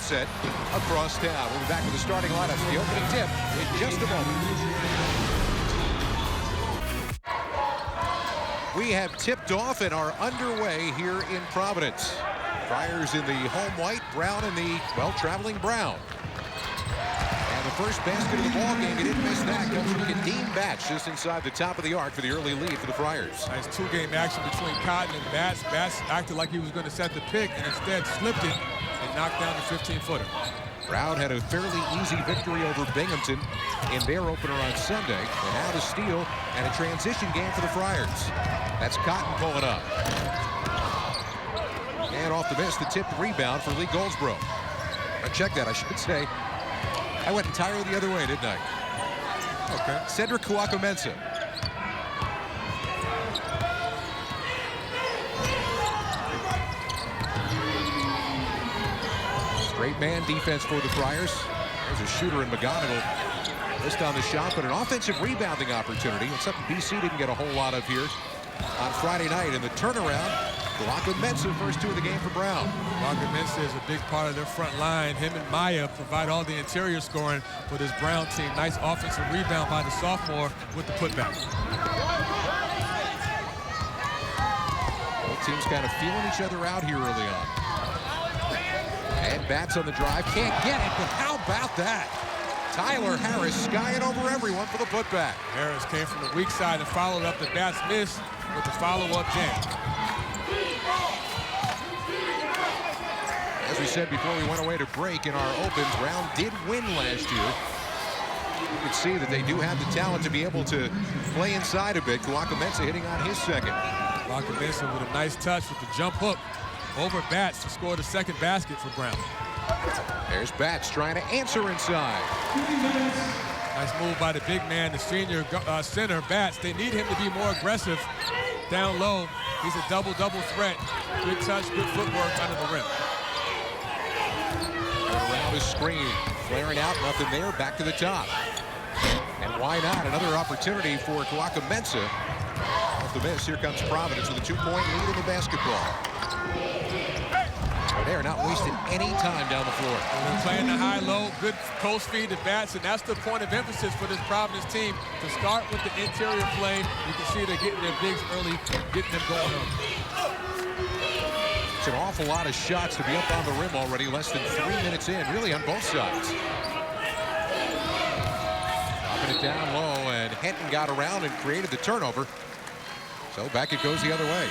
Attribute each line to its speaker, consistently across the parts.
Speaker 1: set across town. We'll be back with the starting lineups for the opening tip in just a moment. We have tipped off and are underway here in Providence. Friars in the home white, Brown in the, well, traveling brown. And the first basket of the ball game, you didn't miss that, comes from Kadeem Batts just inside the top of the arc for the early lead for the Friars.
Speaker 2: Nice two-game action between Cotton and Batts. Batts acted like he was going to set the pick and instead slipped it and knocked down the 15-footer.
Speaker 1: Brown had a fairly easy victory over Binghamton in their opener on Sunday. And now the steal and a transition game for the Friars. That's Cotton pulling up. And off the miss, the tipped rebound for Lee Goldsboro. Check that, I should say. I went entirely the other way, didn't I? Okay. Cedric Kouakou-Mensah. Straight man defense for the Friars. There's a shooter in McGonigal. Missed on the shot, but an offensive rebounding opportunity. It's something BC didn't get a whole lot of here on Friday night. In the turnaround, Kouakou-Mensah, first two of the game for Brown.
Speaker 2: Kouakou-Mensah is a big part of their front line. Him and Maya provide all the interior scoring for this Brown team. Nice offensive rebound by the sophomore with the putback.
Speaker 1: Both teams kind of feeling each other out here early on. And Batts on the drive, can't get it, but how about that? Tyler Harris skying over everyone for the putback.
Speaker 2: Harris came from the weak side and followed up the Batts miss with the follow-up jam.
Speaker 1: As we said before we went away to break in our opens, Brown did win last year. You can see that they do have the talent to be able to play inside a bit. Kouakou-Mensah hitting on his second.
Speaker 2: Kouakou-Mensah with a nice touch with the jump hook over Batts to score the second basket for Brown.
Speaker 1: There's Batts trying to answer inside.
Speaker 2: Nice move by the big man, the senior center, Batts. They need him to be more aggressive down low. He's a double-double threat. Good touch, good footwork under the rim.
Speaker 1: Around his screen, flaring out, nothing there, back to the top. And why not? Another opportunity for Kouakou-Mensah. Off the miss, here comes Providence with a 2-point lead in the basketball. They're not wasting any time down the floor.
Speaker 2: They're playing the high-low, good post feed to Batts, and that's the point of emphasis for this Providence team, to start with the interior play. You can see they're getting their bigs early, getting them going on.
Speaker 1: It's an awful lot of shots to be up on the rim already, less than 3 minutes in, really on both sides. Dropping it down low, and Henton got around and created the turnover. So back it goes the other way.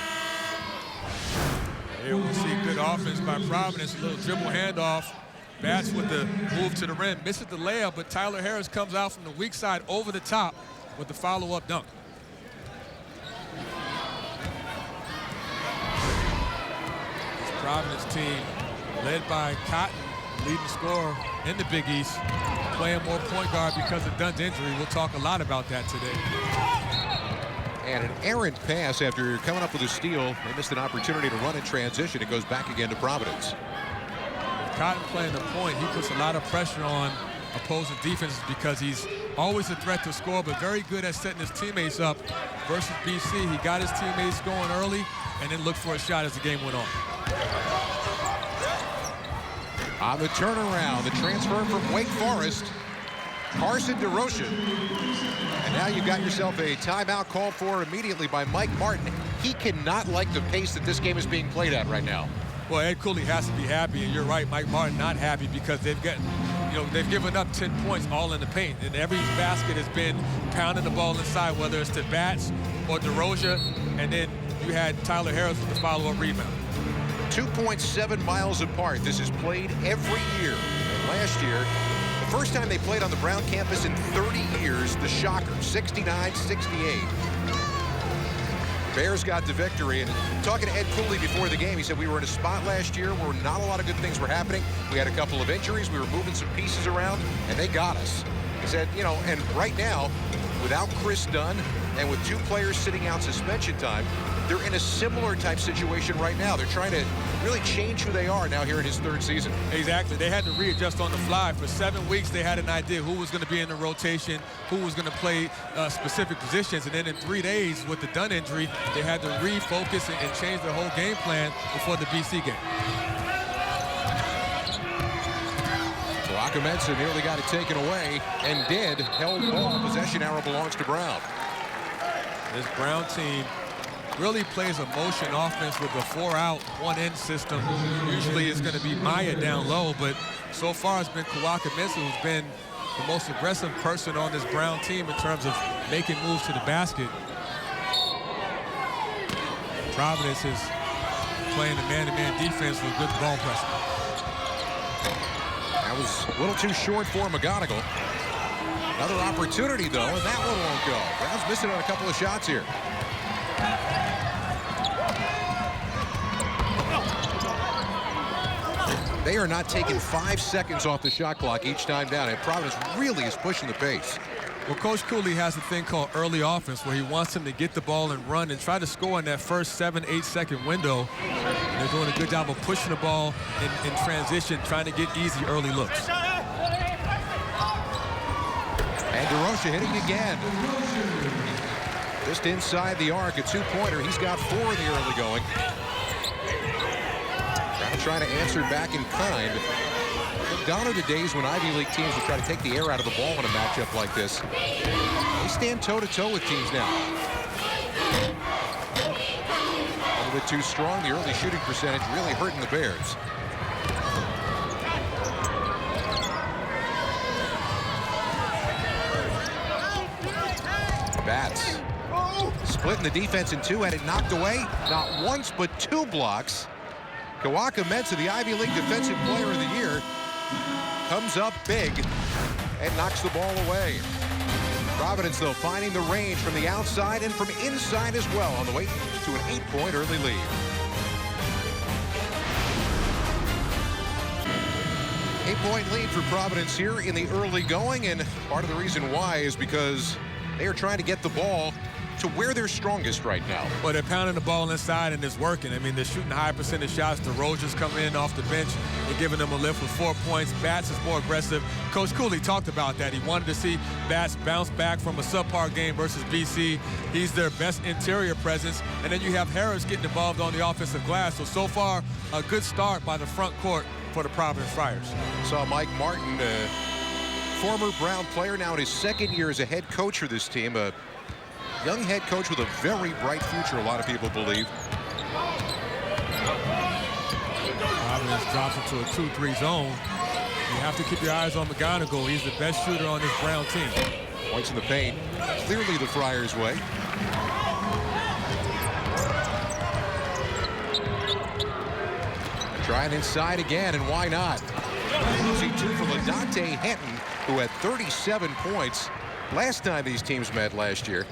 Speaker 2: Here we see good offense by Providence, a little dribble handoff. Batts with the move to the rim, misses the layup, but Tyler Harris comes out from the weak side over the top with the follow-up dunk. This Providence team, led by Cotton, leading scorer in the Big East, playing more point guard because of Dunn's injury. We'll talk a lot about that today.
Speaker 1: And an errant pass after coming up with a steal. They missed an opportunity to run in transition. It goes back again to Providence.
Speaker 2: With Cotton playing the point, he puts a lot of pressure on opposing defenses because he's always a threat to score, but very good at setting his teammates up. Versus BC, he got his teammates going early and then looked for a shot as the game went on.
Speaker 1: On the turnaround, the transfer from Wake Forest, Carson DeRoche. And now you've got yourself a timeout called for immediately by Mike Martin. He cannot like the pace that this game is being played at right now.
Speaker 2: Well, Ed Cooley has to be happy, and you're right, Mike Martin not happy because they've given up 10 points all in the paint, and every basket has been pounding the ball inside, whether it's to Batts or DeRoche, and then you had Tyler Harris with the follow-up rebound.
Speaker 1: 2.7 miles apart. This is played every year. And last year, the first time they played on the Brown campus in 30 years, the Shockers, 69-68. Bears got the victory, and talking to Ed Cooley before the game, he said we were in a spot last year where not a lot of good things were happening. We had a couple of injuries, we were moving some pieces around, and they got us. He said, you know, and right now, without Chris Dunn and with 2 players sitting out suspension time, they're in a similar type situation right now. They're trying to really change who they are now here in his 3rd season.
Speaker 2: Exactly. They had to readjust on the fly. For 7 weeks, they had an idea who was going to be in the rotation, who was going to play specific positions. And then in 3 days with the Dunn injury, they had to refocus and change their whole game plan before the BC game.
Speaker 1: Kawaka nearly got it taken away and did. Held ball. Possession arrow belongs to Brown.
Speaker 2: This Brown team really plays a motion offense with a 4-out, 1-in system. Usually it's going to be Maya down low, but so far it's been Kawaka who's been the most aggressive person on this Brown team in terms of making moves to the basket. Providence is playing the man-to-man defense with good ball pressure.
Speaker 1: That was a little too short for McGonigal. Another opportunity, though, and that one won't go. Brown's missing on a couple of shots here. They are not taking 5 seconds off the shot clock each time down, and Providence really is pushing the pace.
Speaker 2: Well, Coach Cooley has a thing called early offense where he wants them to get the ball and run and try to score in that first 7-8 second window. And they're doing a good job of pushing the ball in transition, trying to get easy early looks.
Speaker 1: And DeRocha hitting again. Just inside the arc, a two-pointer. He's got 4 in the early going. Brown trying to answer back in kind. Gone are the days when Ivy League teams would try to take the air out of the ball in a matchup like this. They stand toe-to-toe with teams now. A little bit too strong. The early shooting percentage really hurting the Bears. Bats splitting the defense in two, had it knocked away. Not once, but 2 blocks. Kawaka the Ivy League Defensive Player of the Year, comes up big and knocks the ball away. Providence, though, finding the range from the outside and from inside as well on the way to an 8-point early lead. 8-point lead for Providence here in the early going, and part of the reason why is because they are trying to get the ball to where they're strongest right now.
Speaker 2: Well, they're pounding the ball inside, and it's working. I mean, they're shooting high percentage shots. DeRocha's coming in off the bench and giving them a lift with 4 points. Bats is more aggressive. Coach Cooley talked about that. He wanted to see Bats bounce back from a subpar game versus BC. He's their best interior presence. And then you have Harris getting involved on the offensive glass. So far, a good start by the front court for the Providence Friars.
Speaker 1: Saw Mike Martin, former Brown player, now in his 2nd year as a head coach for this team. A young head coach with a very bright future, a lot of people believe.
Speaker 2: Providence drops into a 2-3 zone. You have to keep your eyes on McGonigal. He's the best shooter on this Brown team.
Speaker 1: Points in the paint, clearly the Friars' way. Trying inside again, and why not? Easy 2 for LaDontae Henton, who had 37 points last time these teams met last year.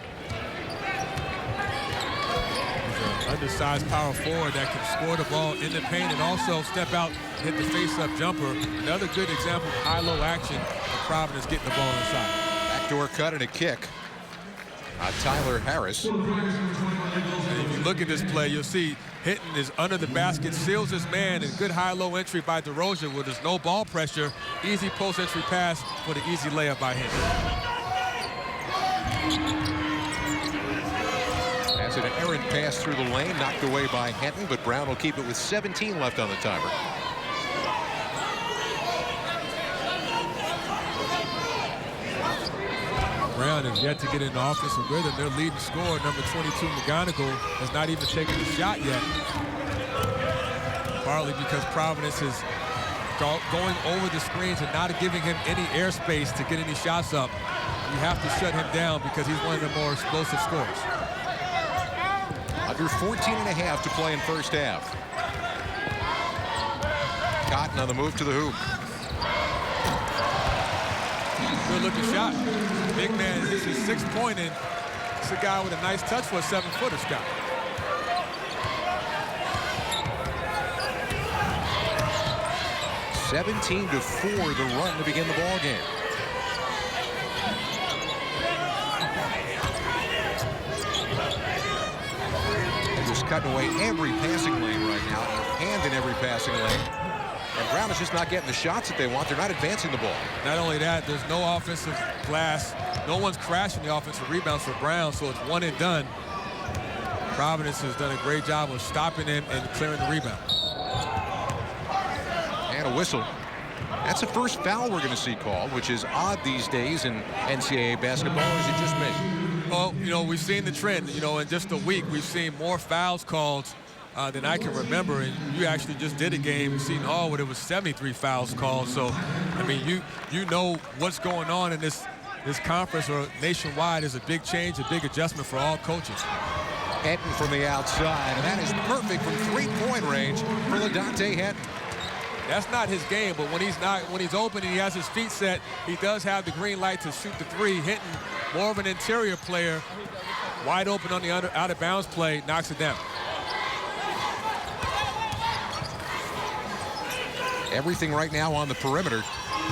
Speaker 2: Undersized power forward that can score the ball in the paint and also step out, hit the face-up jumper. Another good example of high-low action of Providence getting the ball inside.
Speaker 1: Backdoor cut and a kick on Tyler Harris.
Speaker 2: And if you look at this play, you'll see Hinton is under the basket, seals his man, and good high-low entry by DeRocha where there's no ball pressure. Easy post-entry pass for the easy layup by Hinton.
Speaker 1: That's an errant pass through the lane, knocked away by Henton, but Brown will keep it with 17 left on the timer.
Speaker 2: Brown has yet to get in the offensive rhythm. Their leading scorer, number 22, McGonigal, has not even taken the shot yet. Partly because Providence is going over the screens and not giving him any airspace to get any shots up. You have to shut him down because he's one of the more explosive scorers.
Speaker 1: Under 14 and a half to play in first half. Cotton on the move to the hoop.
Speaker 2: Good looking shot. Big man hits his 6th point in. It's a guy with a nice touch for a 7-footer, Scott.
Speaker 1: (17-4) the run to begin the ball game. Cutting away every passing lane right now, hand in every passing lane. And Brown is just not getting the shots that they want. They're not advancing the ball.
Speaker 2: Not only that, there's no offensive glass. No one's crashing the offensive rebounds for Brown, so it's one and done. Providence has done a great job of stopping him and clearing the rebound.
Speaker 1: And a whistle. That's the first foul we're going to see called, which is odd these days in NCAA basketball, or is it just me?
Speaker 2: Well, you know, we've seen the trend. You know, in just a week, we've seen more fouls called than I can remember. And you actually just did a game, Seton Hall, where there was 73 fouls called. So, I mean, you know what's going on in this conference or nationwide is a big change, a big adjustment for all coaches.
Speaker 1: Henton from the outside, and that is perfect from three-point range for LaDontae Henton.
Speaker 2: That's not his game, but when he's open and he has his feet set, he does have the green light to shoot the three. Hinton, more of an interior player, wide open on the out-of-bounds play, knocks it down.
Speaker 1: Everything right now on the perimeter,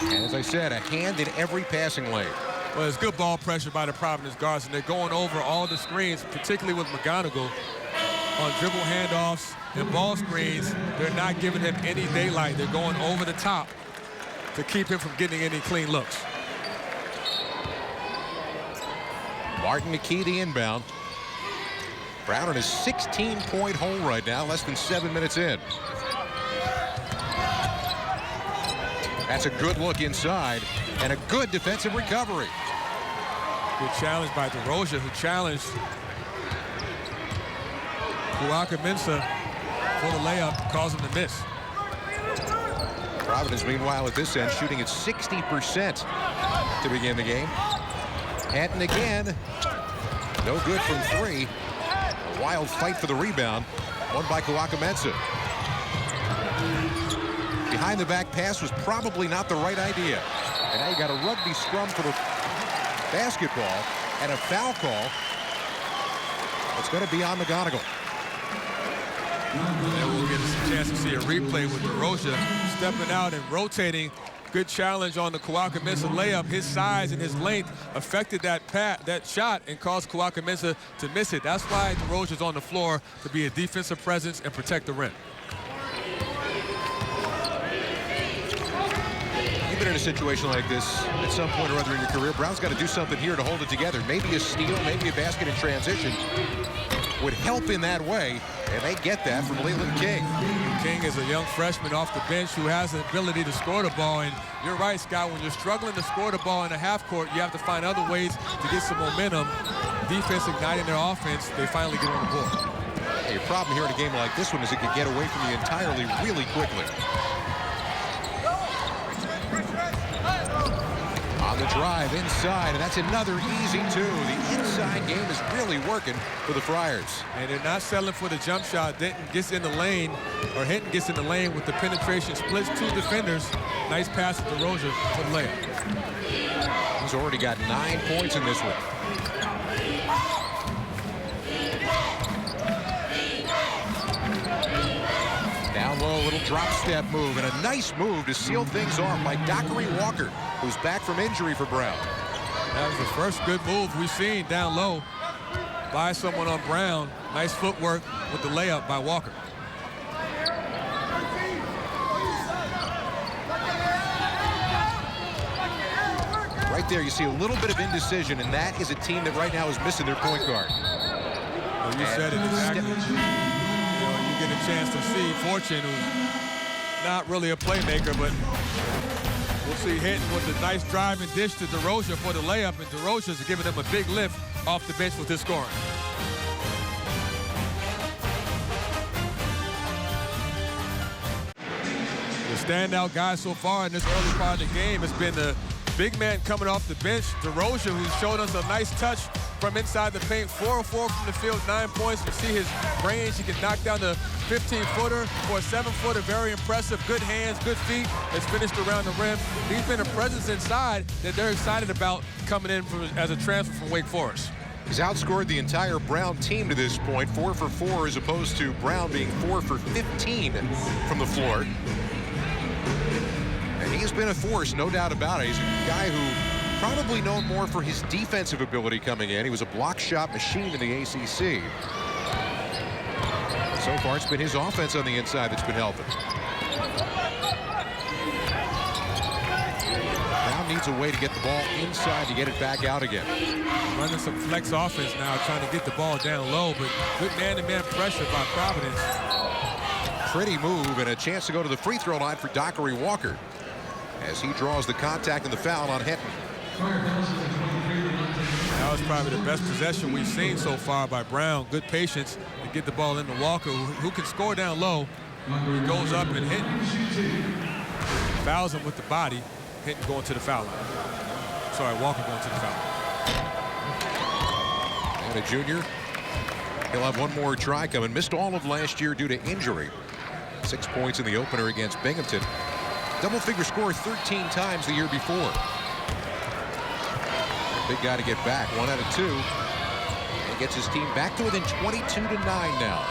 Speaker 1: and as I said, a hand in every passing lane.
Speaker 2: Well, it's good ball pressure by the Providence guards, and they're going over all the screens, particularly with McGonigal on dribble handoffs and ball screens. They're not giving him any daylight. They're going over the top to keep him from getting any clean looks.
Speaker 1: Martin McKee the inbound. Brown on his 16-point hole right now, less than 7 minutes in. That's a good look inside and a good defensive recovery.
Speaker 2: Good challenge by DeRozan, who challenged Kawhi-Mensah for the layup, caused him to miss.
Speaker 1: Providence, meanwhile, at this end, shooting at 60% to begin the game. Henton again. No good from three. A wild fight for the rebound. Won by Kawhi-Mensah. Behind the back pass was probably not the right idea. And now you got a rugby scrum for the basketball and a foul call. It's going to be on McGonigal.
Speaker 2: And we'll get a chance to see a replay with DeRozan stepping out and rotating. Good challenge on the Kawhi-Mensah layup. His size and his length affected that shot and caused Kawhi-Mensah to miss it. That's why DeRozan's on the floor, to be a defensive presence and protect the rim.
Speaker 1: You've been in a situation like this at some point or other in your career. Brown's got to do something here to hold it together. Maybe a steal, maybe a basket in transition would help in that way, and they get that from Leland King.
Speaker 2: King is a young freshman off the bench who has the ability to score the ball, and you're right, Scott, when you're struggling to score the ball in the half court, you have to find other ways to get some momentum. Defense igniting their offense, they finally get on the board.
Speaker 1: Hey, your problem here in a game like this one is it can get away from you entirely really quickly. On the drive inside, and that's another easy two. The inside game is really working for the Friars.
Speaker 2: And they're not settling for the jump shot. Hinton gets in the lane with the penetration, splits two defenders. Nice pass to DeRozan for the layup.
Speaker 1: He's already got 9 points in this one. Down low, a little drop step move, and a nice move to seal things off by Dockery Walker, who's back from injury for Brown.
Speaker 2: That was the first good move we've seen down low by someone on Brown. Nice footwork with the layup by Walker.
Speaker 1: Right there, you see a little bit of indecision, and that is a team that right now is missing their point guard.
Speaker 2: Well, you said it exactly. You get a chance to see Fortune, who's not really a playmaker, but we'll see Hinton with a nice drive and dish to DeRozan for the layup, and DeRozan's giving him a big lift off the bench with his scoring. The standout guy so far in this early part of the game has been the big man coming off the bench, DeRozan, who's showed us a nice touch from inside the paint. 4 of 4 from the field, 9 points. You see his range. He can knock down the 15-footer for a 7-footer. Very impressive. Good hands, good feet. Has finished around the rim. He's been a presence inside that they're excited about coming in as a transfer from Wake Forest.
Speaker 1: He's outscored the entire Brown team to this point, 4 for 4, as opposed to Brown being 4 for 15 from the floor. And he's been a force, no doubt about it. He's a guy who probably known more for his defensive ability coming in. He was a block shot machine in the ACC. So far, it's been his offense on the inside that's been helping. Brown needs a way to get the ball inside to get it back out again.
Speaker 2: Running some flex offense now, trying to get the ball down low, but good man-to-man pressure by Providence.
Speaker 1: Pretty move and a chance to go to the free throw line for Dockery Walker. as he draws the contact and the foul on Hinton.
Speaker 2: That was probably the best possession we've seen so far by Brown. Good patience to get the ball into Walker, who can score down low. He goes up and Hinton fouls him with the body. Hinton going to the foul line. Sorry, Walker going to the foul line.
Speaker 1: And a junior. He'll have one more try coming. Missed all of last year due to injury. 6 points in the opener against Binghamton. Double-figure score 13 times the year before. Big guy to get back. 1 out of 2. And gets his team back to within 22-9 now.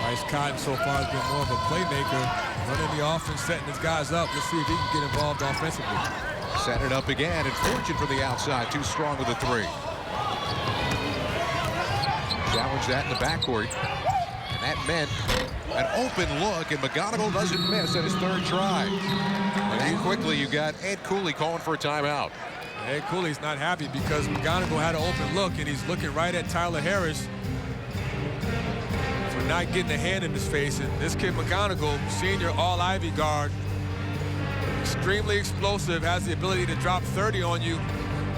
Speaker 2: Bryce Cotton so far has been more of a playmaker, running the offense, setting his guys up. Let's see if he can get involved offensively.
Speaker 1: Set it up again, and Fortune from the outside. Too strong with a 3. Challenge that in the backcourt. And that meant an open look, and McGonigal doesn't miss at his 3rd try. And then quickly you got Ed Cooley calling for a timeout.
Speaker 2: Ed Cooley's not happy because McGonigal had an open look, and he's looking right at Tyler Harris for not getting a hand in his face. And this kid McGonigal, senior all-Ivy guard, extremely explosive, has the ability to drop 30 on you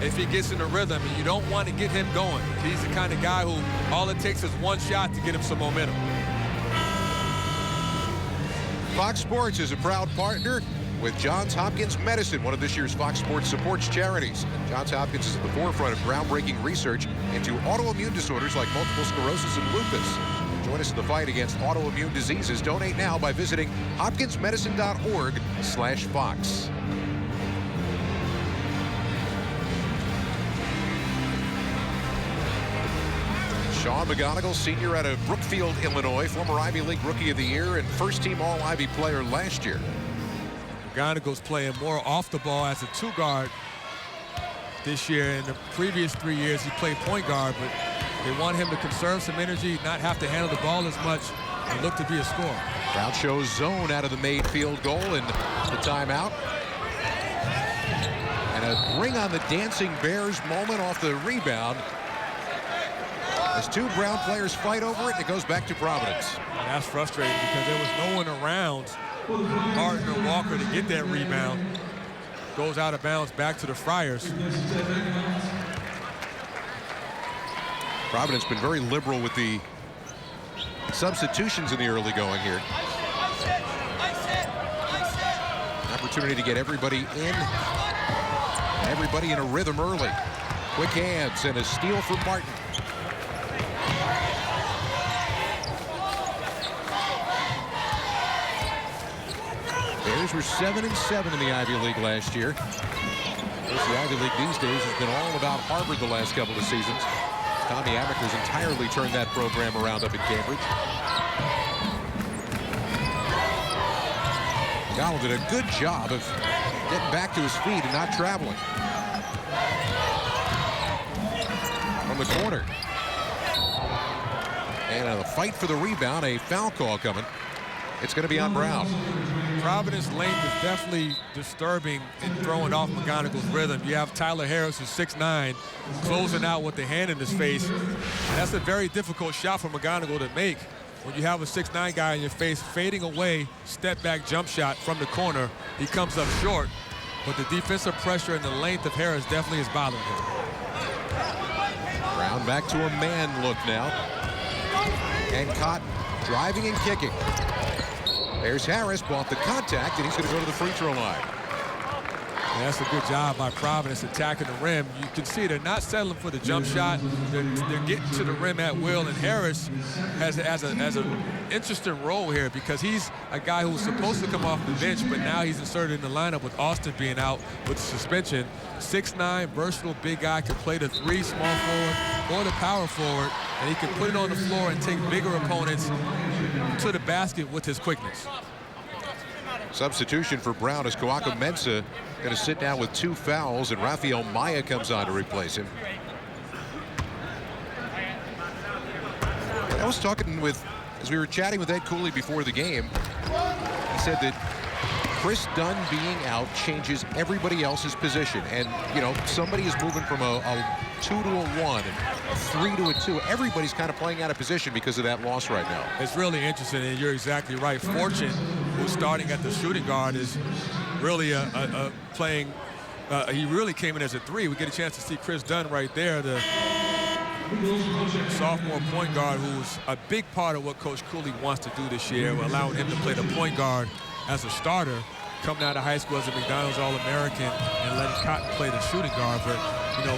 Speaker 2: if he gets in a rhythm, and you don't want to get him going. He's the kind of guy who all it takes is one shot to get him some momentum.
Speaker 1: Fox Sports is a proud partner with Johns Hopkins Medicine, one of this year's Fox Sports supports charities. Johns Hopkins is at the forefront of groundbreaking research into autoimmune disorders like multiple sclerosis and lupus. Join us in the fight against autoimmune diseases. Donate now by visiting hopkinsmedicine.org/Fox. Sean McGonigal, senior out of Brookfield, Illinois, former Ivy League Rookie of the Year and first-team All-Ivy player last year.
Speaker 2: McGonigal's playing more off the ball as a 2-guard this year. In the previous 3 years, he played point guard, but they want him to conserve some energy, not have to handle the ball as much, and look to be a scorer.
Speaker 1: Crowd shows zone out of the made field goal and the timeout. And a ring on the Dancing Bears moment off the rebound. As 2 Brown players fight over it, and it goes back to Providence.
Speaker 2: And that's frustrating because there was no one around Martin or Walker to get that rebound. Goes out of bounds back to the Friars.
Speaker 1: Providence been very liberal with the substitutions in the early going here. An opportunity to get everybody in a rhythm early. Quick hands and a steal from Martin. Bears were 7-7 in the Ivy League last year. Of course, the Ivy League these days has been all about Harvard the last couple of seasons. Tommy Amaker's entirely turned that program around up in Cambridge. McGonigal did a good job of getting back to his feet and not traveling. From the corner. And a fight for the rebound, a foul call coming. It's going to be on Brown.
Speaker 2: Providence length is definitely disturbing and throwing off McGonigal's rhythm. You have Tyler Harris, who's 6'9", closing out with the hand in his face. And that's a very difficult shot for McGonigal to make when you have a 6'9" guy in your face, fading away, step-back jump shot from the corner. He comes up short, but the defensive pressure and the length of Harris definitely is bothering him.
Speaker 1: Brown back to a man look now. And Cotton driving and kicking. There's Harris, bought the contact, and he's going to go to the free throw line.
Speaker 2: And that's a good job by Providence attacking the rim. You can see they're not settling for the jump shot. They're getting to the rim at will, and Harris has an interesting role here because he's a guy who's supposed to come off the bench, but now he's inserted in the lineup with Austin being out with suspension. 6'9", versatile big guy, can play the 3 small forward or the power forward, and he can put it on the floor and take bigger opponents to the basket with his quickness.
Speaker 1: Substitution for Brown is Kawaka Mensah going to sit down with 2 fouls, and Rafael Maya comes on to replace him. I was talking with, as we were chatting with Ed Cooley before the game, he said that Chris Dunn being out changes everybody else's position. And, you know, somebody is moving from a 2 to a 1 and a 3 to a 2. Everybody's kind of playing out of position because of that loss right now.
Speaker 2: It's really interesting, and you're exactly right. Fortune, who's starting at the shooting guard, is really playing. He really came in as a 3. We get a chance to see Chris Dunn right there, the sophomore point guard, who's a big part of what Coach Cooley wants to do this year, allowing him to play the point guard as a starter, coming out of high school as a McDonald's All-American and letting Cotton play the shooting guard. But, you know,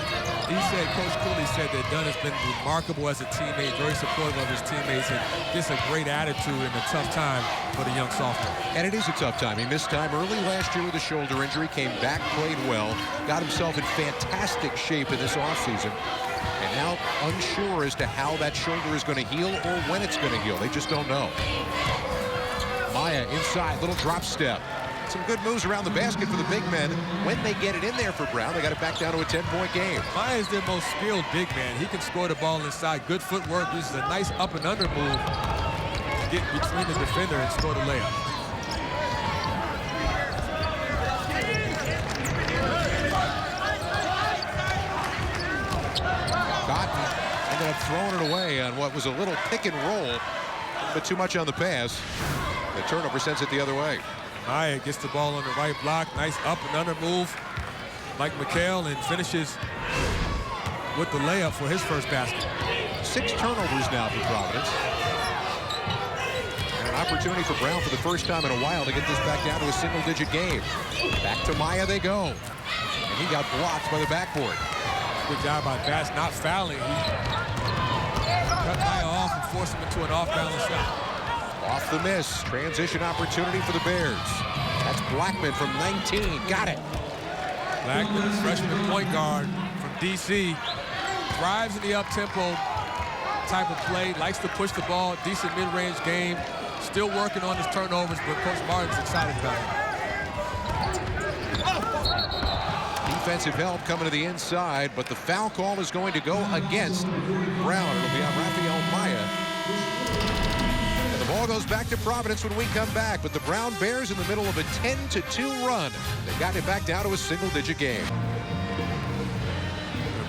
Speaker 2: Coach Cooley said that Dunn has been remarkable as a teammate, very supportive of his teammates, and just a great attitude in a tough time for the young sophomore.
Speaker 1: And it is a tough time. He missed time early last year with a shoulder injury, came back, played well, got himself in fantastic shape in this offseason, and now unsure as to how that shoulder is going to heal or when it's going to heal. They just don't know. Maya inside, little drop step. Some good moves around the basket for the big men. When they get it in there for Brown, they got it back down to a 10-point game.
Speaker 2: Maya is their most skilled big man. He can score the ball inside. Good footwork. Uses a nice up and under move to get between the defender and score the layup.
Speaker 1: Cotton ended up throwing it away on what was a little pick and roll, but too much on the pass. The turnover sends it the other way.
Speaker 2: Maya gets the ball on the right block. Nice up and under move, like McHale, and finishes with the layup for his first basket.
Speaker 1: 6 turnovers now for Providence. And an opportunity for Brown for the first time in a while to get this back down to a single-digit game. Back to Maya they go. And he got blocked by the backboard.
Speaker 2: Good job by Bass not fouling. He cut Maya off and forced him into an off-balance shot.
Speaker 1: Off the miss. Transition opportunity for the Bears. That's Blackman from 19. Got it.
Speaker 2: Blackman, freshman point guard from D.C., thrives in the up-tempo type of play, likes to push the ball, decent mid-range game, still working on his turnovers, but Coach Martin's excited about it.
Speaker 1: Defensive help coming to the inside, but the foul call is going to go against Brown. It'll be on Rafael Maya. Ball goes back to Providence when we come back, but the Brown Bears in the middle of a 10-2 run. They got it back down to a single-digit game.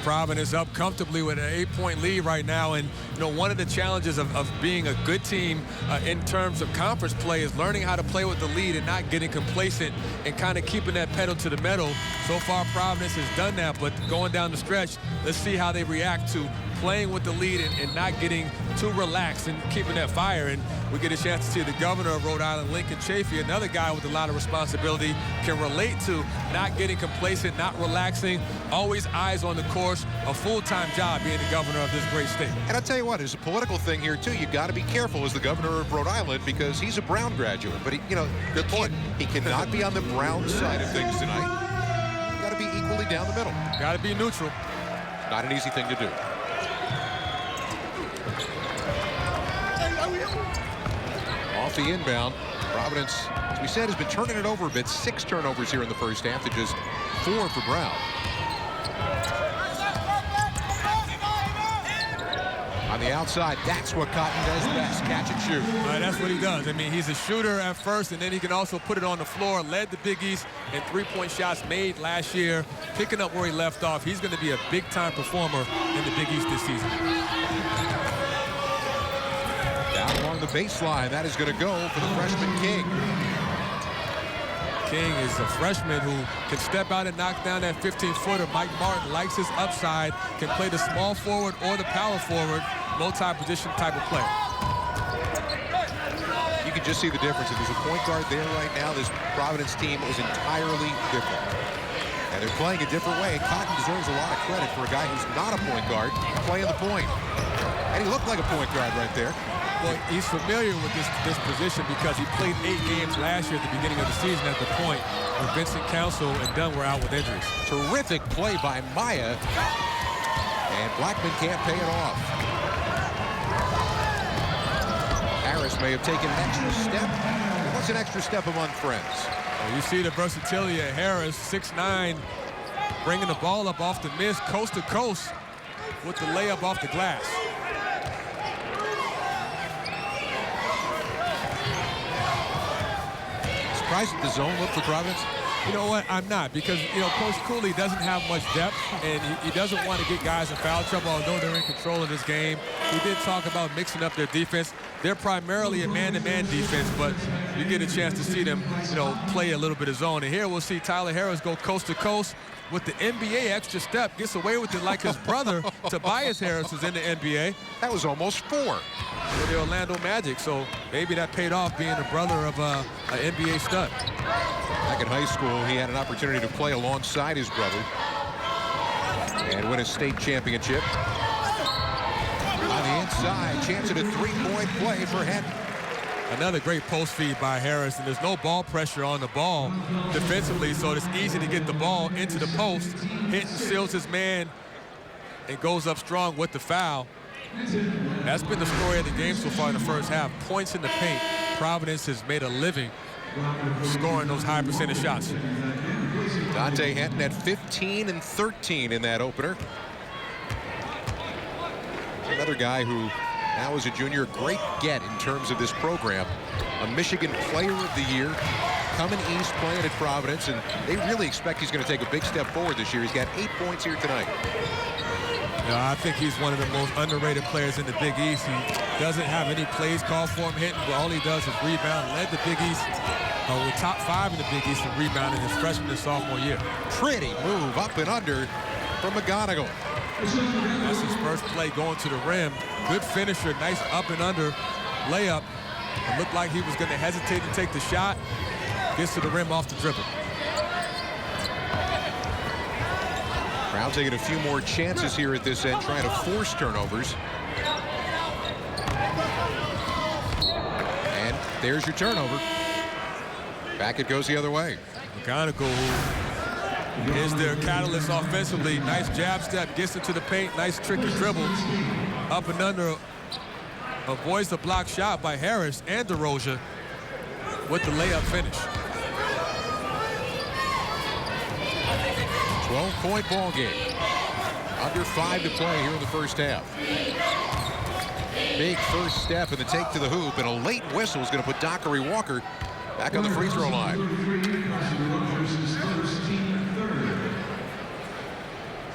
Speaker 2: Providence up comfortably with an 8-point lead right now, and you know, one of the challenges of being a good team in terms of conference play is learning how to play with the lead and not getting complacent and kind of keeping that pedal to the metal. So far, Providence has done that, but going down the stretch, let's see how they react to playing with the lead and not getting too relaxed and keeping that fire. And we get a chance to see the governor of Rhode Island, Lincoln Chafee, another guy with a lot of responsibility, can relate to not getting complacent, not relaxing, always eyes on the course, a full-time job being the governor of this great state.
Speaker 1: And I'll tell you what, there's a political thing here, too. You've got to be careful as the governor of Rhode Island because he's a Brown graduate. But,
Speaker 2: good point.
Speaker 1: He cannot be on the Brown side of things tonight. You've got to be equally down the middle.
Speaker 2: Got to be neutral.
Speaker 1: Not an easy thing to do. Off the inbound, Providence, as we said, has been turning it over a bit. 6 turnovers here in the first half to just 4 for Brown. On the outside, that's what Cotton does best, catch and shoot.
Speaker 2: That's what he does. I mean, he's a shooter at first, and then he can also put it on the floor. Led the Big East in 3-point shots made last year, picking up where he left off. He's going to be a big-time performer in the Big East this season.
Speaker 1: Down along the baseline, that is going to go for the freshman King.
Speaker 2: King is a freshman who can step out and knock down that 15-footer. Mike Martin likes his upside, can play the small forward or the power forward, multi-position type of player.
Speaker 1: You can just see the difference. If there's a point guard there right now, this Providence team is entirely different. And they're playing a different way. Cotton deserves a lot of credit for a guy who's not a point guard playing the point. And he looked like a point guard right there.
Speaker 2: Well, he's familiar with this position because he played 8 games last year at the beginning of the season at the point when Vincent Council and Dunn were out with injuries.
Speaker 1: Terrific play by Maya. And Blackman can't pay it off. Harris may have taken an extra step. What's an extra step among friends?
Speaker 2: Well, you see the versatility of Harris, 6'9", bringing the ball up off the miss, coast to coast, with the layup off the glass.
Speaker 1: Surprised at the zone look for Providence?
Speaker 2: You know what? I'm not, because, you know, Coach Cooley doesn't have much depth, and he doesn't want to get guys in foul trouble, although they're in control of this game. He did talk about mixing up their defense. They're primarily a man-to-man defense, but you get a chance to see them, you know, play a little bit of zone. And here we'll see Tyler Harris go coast to coast with the NBA extra step, gets away with it like his brother, Tobias Harris, was in the NBA.
Speaker 1: That was almost 4.
Speaker 2: For the Orlando Magic, so maybe that paid off being the brother of an NBA stud.
Speaker 1: Back in high school, he had an opportunity to play alongside his brother and win a state championship. On the inside, chance at a three-point play for Henton.
Speaker 2: Another great post feed by Harris, and there's no ball pressure on the ball defensively, so it's easy to get the ball into the post. Hinton seals his man and goes up strong with the foul. That's been the story of the game so far in the first half. Points in the paint. Providence has made a living scoring those high percentage shots.
Speaker 1: Dante Hinton at 15 and 13 in that opener. Another guy who now is a junior, great get in terms of this program. A Michigan Player of the Year, coming east, playing at Providence, and they really expect he's going to take a big step forward this year. He's got 8 points here tonight.
Speaker 2: I think he's one of the most underrated players in the Big East. He doesn't have any plays called for him hitting, but all he does is rebound. Led the Big East, the top 5 in the Big East in rebounding his freshman and sophomore year.
Speaker 1: Pretty move up and under from McGonigal.
Speaker 2: That's his first play going to the rim. Good finisher, nice up and under layup. It looked like he was going to hesitate to take the shot. Gets to the rim off the dribble.
Speaker 1: Brown taking a few more chances here at this end, trying to force turnovers. And there's your turnover. Back it goes the other way.
Speaker 2: McGonigal is their catalyst offensively. Nice jab step, gets into the paint, nice tricky dribble. Up and under, avoids the block shot by Harris and DeRozan with the layup finish.
Speaker 1: 12-point ball game. Under 5 to play here in the first half. Big first step in the take to the hoop, and a late whistle is going to put Dockery Walker back on the free throw line.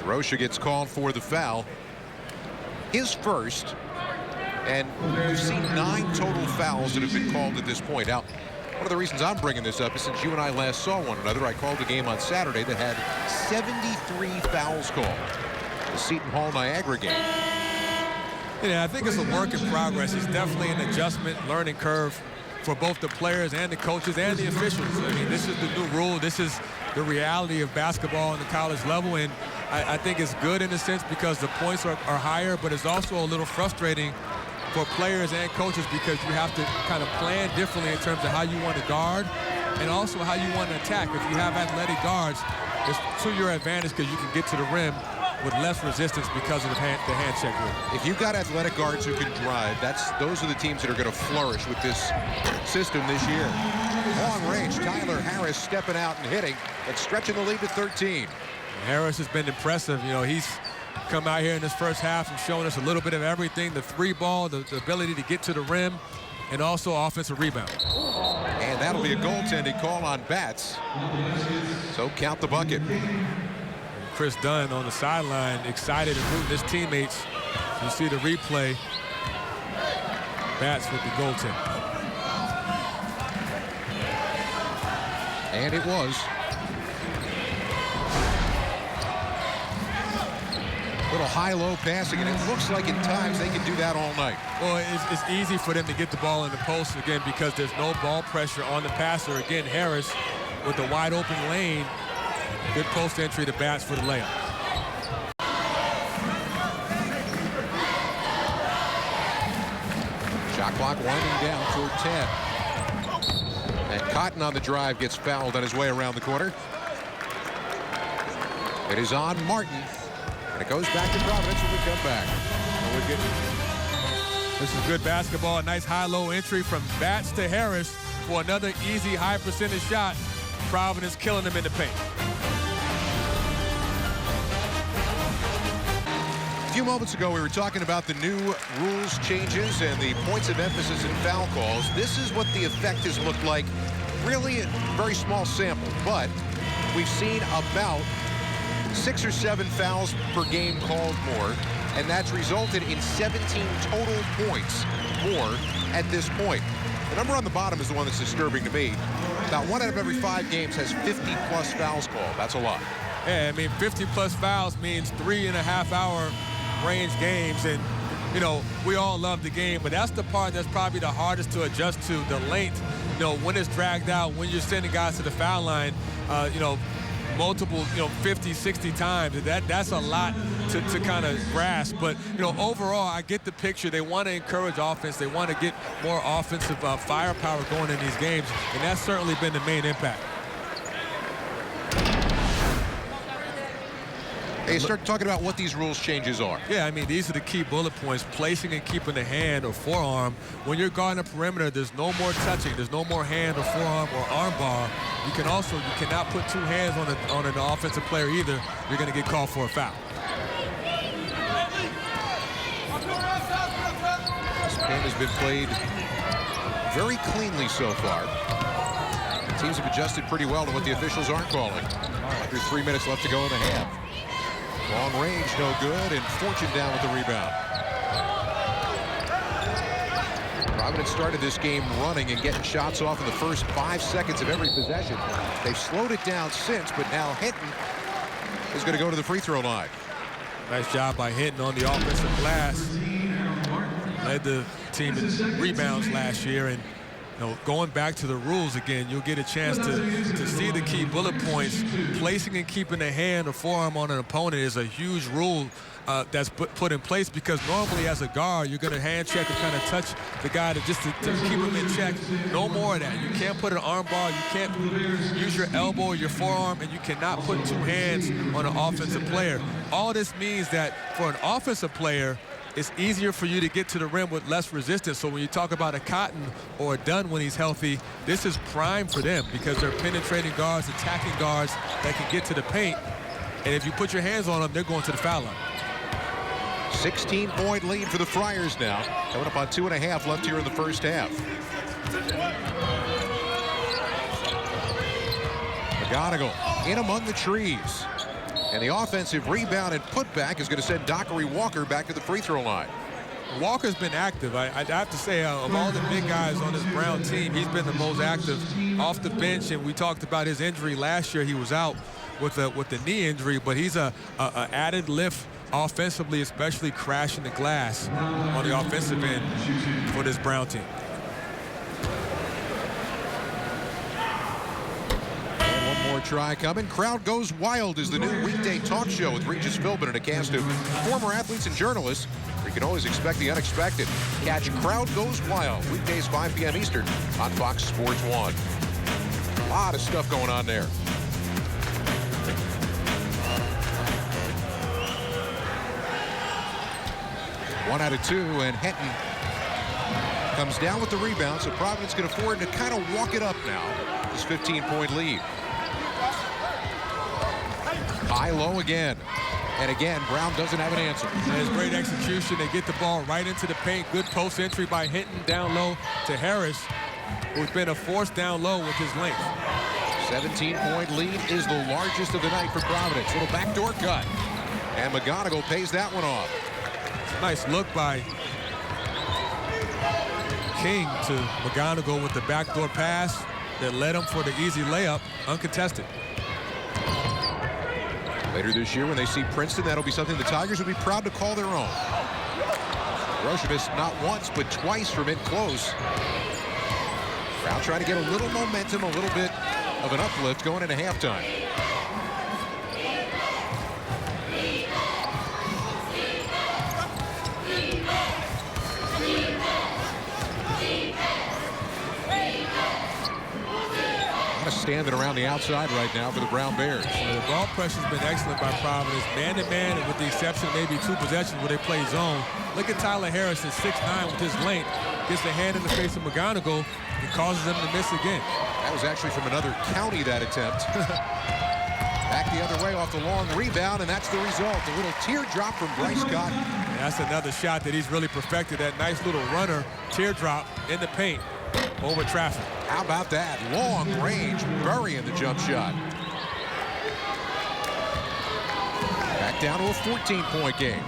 Speaker 1: DeRozan gets called for the foul. His first, and we've seen 9 total fouls that have been called at this point. Now, one of the reasons I'm bringing this up is since you and I last saw one another, I called a game on Saturday that had 73 fouls called. The Seton Hall Niagara game.
Speaker 2: Yeah, I think it's a work in progress. It's definitely an adjustment, learning curve for both the players and the coaches and the officials. I mean, this is the new rule. This is the reality of basketball on the college level, and I think it's good in a sense because the points are higher, but it's also a little frustrating for players and coaches because you have to kind of plan differently in terms of how you want to guard and also how you want to attack. If you have athletic guards, it's to your advantage because you can get to the rim with less resistance because of the hand check rule.
Speaker 1: If you've got athletic guards who can drive, those are the teams that are going to flourish with this system this year. Long range, Tyler Harris stepping out and hitting, but stretching the lead to 13.
Speaker 2: Harris has been impressive. You know, he's come out here in this first half and shown us a little bit of everything, the three ball, the ability to get to the rim, and also offensive rebound.
Speaker 1: And that'll be a goaltending call on Batts. So count the bucket.
Speaker 2: Chris Dunn on the sideline, excited and rooting his teammates. You see the replay. Batts with the goaltend.
Speaker 1: And it was. Little high-low passing, and it looks like in times they can do that all night.
Speaker 2: Well, it's easy for them to get the ball in the post again because there's no ball pressure on the passer. Again, Harris with the wide open lane. Good post entry to Batts for the layup.
Speaker 1: Shot clock winding down toward 10. And Cotton on the drive gets fouled on his way around the corner. It is on Martin. And it goes back to Providence when we come back.
Speaker 2: This is good basketball. A nice high-low entry from Batts to Harris for another easy high percentage shot. Providence killing them in the paint.
Speaker 1: A few moments ago, we were talking about the new rules changes and the points of emphasis in foul calls. This is what the effect has looked like. Really a very small sample, but we've seen about 6 or 7 fouls per game called more, and that's resulted in 17 total points more at this point. The number on the bottom is the one that's disturbing to me. About 1 out of every 5 games has 50-plus fouls called. That's a lot.
Speaker 2: Yeah, I mean, 50-plus fouls means 3.5-hour range games, and you know, we all love the game, but that's the part that's probably the hardest to adjust to, the length. You know, when it's dragged out, when you're sending guys to the foul line, you know, multiple, 50, 60 times. That's a lot to kind of grasp. But, you know, overall, I get the picture. They want to encourage offense. They want to get more offensive firepower going in these games, and that's certainly been the main impact.
Speaker 1: Hey, start talking about what these rules changes are.
Speaker 2: Yeah, I mean, these are the key bullet points. Placing and keeping the hand or forearm. When you're guarding a perimeter, there's no more touching. There's no more hand or forearm or arm bar. You cannot put 2 hands on an offensive player either. You're going to get called for a foul.
Speaker 1: This game has been played very cleanly so far. The teams have adjusted pretty well to what the officials aren't calling. Under 3 minutes left to go in the half. Long range, no good, and Fortune down with the rebound. Providence started this game running and getting shots off in the first 5 seconds of every possession. They've slowed it down since, but now Hinton is going to go to the free throw line.
Speaker 2: Nice job by Hinton on the offensive glass. Led the team in rebounds last year, and going back to the rules again, you'll get a chance to see the key bullet points. Placing and keeping a hand or forearm on an opponent is a huge rule that's put in place, because normally as a guard, you're going to hand check and kind of touch the guy to keep him in check. No more of that. You can't put an arm bar. You can't use your elbow or your forearm, and you cannot put 2 hands on an offensive player. All this means that for an offensive player, it's easier for you to get to the rim with less resistance. So when you talk about a Cotton or a Dunn when he's healthy, this is prime for them, because they're penetrating guards, attacking guards that can get to the paint. And if you put your hands on them, they're going to the foul line.
Speaker 1: 16-point lead for the Friars now. Coming up on 2.5 left here in the first half. McGonigal in among the trees. And the offensive rebound and putback is going to send Dockery Walker back to the free throw line.
Speaker 2: Walker's been active. I have to say, of all the big guys on this Brown team, he's been the most active off the bench. And we talked about his injury last year. He was out with the knee injury, but he's a added lift offensively, especially crashing the glass on the offensive end for this Brown team.
Speaker 1: Try coming. Crowd Goes Wild is the new weekday talk show with Regis Philbin and a cast of former athletes and journalists. You can always expect the unexpected. Catch Crowd Goes Wild weekdays 5 p.m. Eastern on Fox Sports 1. A lot of stuff going on there. One out of 2, and Hinton comes down with the rebound, so Providence can afford to kind of walk it up now. This 15-point lead. High-low again. And again, Brown doesn't have an answer.
Speaker 2: There's great execution. They get the ball right into the paint. Good post entry by Hinton down low to Harris, who's been a force down low with his length.
Speaker 1: 17-point lead is the largest of the night for Providence. Little backdoor cut. And McGonigal pays that one off.
Speaker 2: Nice look by King to McGonigal with the backdoor pass that led him for the easy layup, uncontested.
Speaker 1: Later this year, when they see Princeton, that'll be something the Tigers will be proud to call their own. Roshevich not once, but twice from in close. Brown trying to get a little momentum, a little bit of an uplift going into halftime. Standing around the outside right now for the Brown Bears.
Speaker 2: The ball pressure's been excellent by Providence. Man-to-man, and with the exception of maybe 2 possessions where they play zone. Look at Tyler Harris at 6'9" with his length. Gets the hand in the face of McGonigal and causes them to miss again.
Speaker 1: That was actually from another county, that attempt. Back the other way off the long rebound, and that's the result. A little teardrop from Bryce Cotton.
Speaker 2: And that's another shot that he's really perfected. That nice little runner teardrop in the paint over traffic.
Speaker 1: How about that? Long range, burying the jump shot. down to a 14-point game.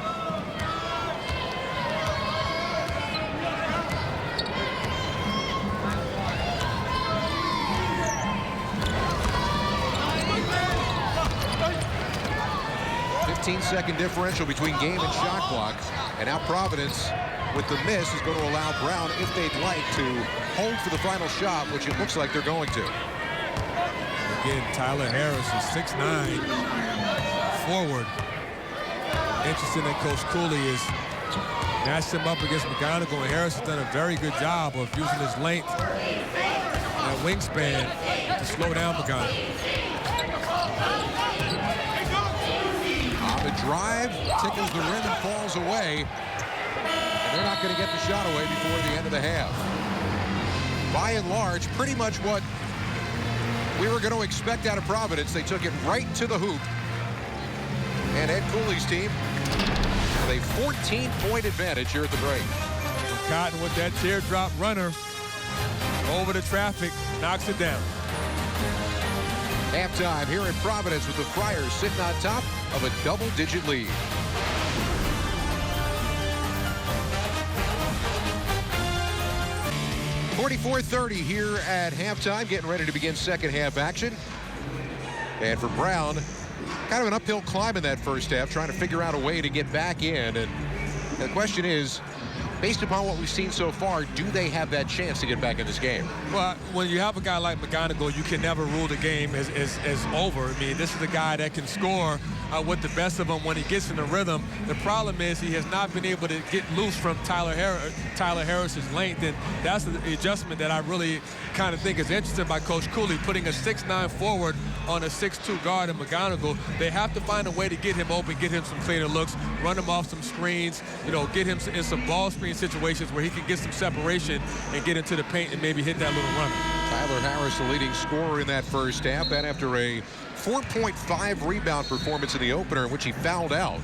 Speaker 1: Second differential between game and shot clock. And now Providence, with the miss, is going to allow Brown, if they'd like, to hold for the final shot, which it looks like they're going to.
Speaker 2: Again, Tyler Harris is 6'9", forward. Interesting that Coach Cooley is matched him up against McGonigal, and Harris has done a very good job of using his length and wingspan to slow down McGonigal.
Speaker 1: The drive tickles the rim and falls away. And they're not going to get the shot away before the end of the half. By and large, pretty much what we were going to expect out of Providence. They took it right to the hoop. And Ed Cooley's team with a 14-point advantage here at the break.
Speaker 2: Cotton with that teardrop runner over the traffic, knocks it down.
Speaker 1: Halftime here in Providence with the Friars sitting on top of a double-digit lead. .44-30 here at halftime, getting ready to begin second half action. And for Brown, kind of an uphill climb in that first half, trying to figure out a way to get back in. And the question is, based upon what we've seen so far, do they have that chance to get back in this game?
Speaker 2: Well, when you have a guy like McGonigal, you can never rule the game as over. I mean, this is a guy that can score with the best of them when he gets in the rhythm. The problem is he has not been able to get loose from Tyler Harris's length, and that's the adjustment that I really kind of think is interesting by Coach Cooley, putting a 6'9" forward on a 6'2" guard in McGonigal. They have to find a way to get him open, get him some cleaner looks, run him off some screens, get him in some ball screen situations where he can get some separation and get into the paint and maybe hit that little runner.
Speaker 1: Tyler Harris, the leading scorer in that first half, and after a 4.5 rebound performance in the opener in which he fouled out.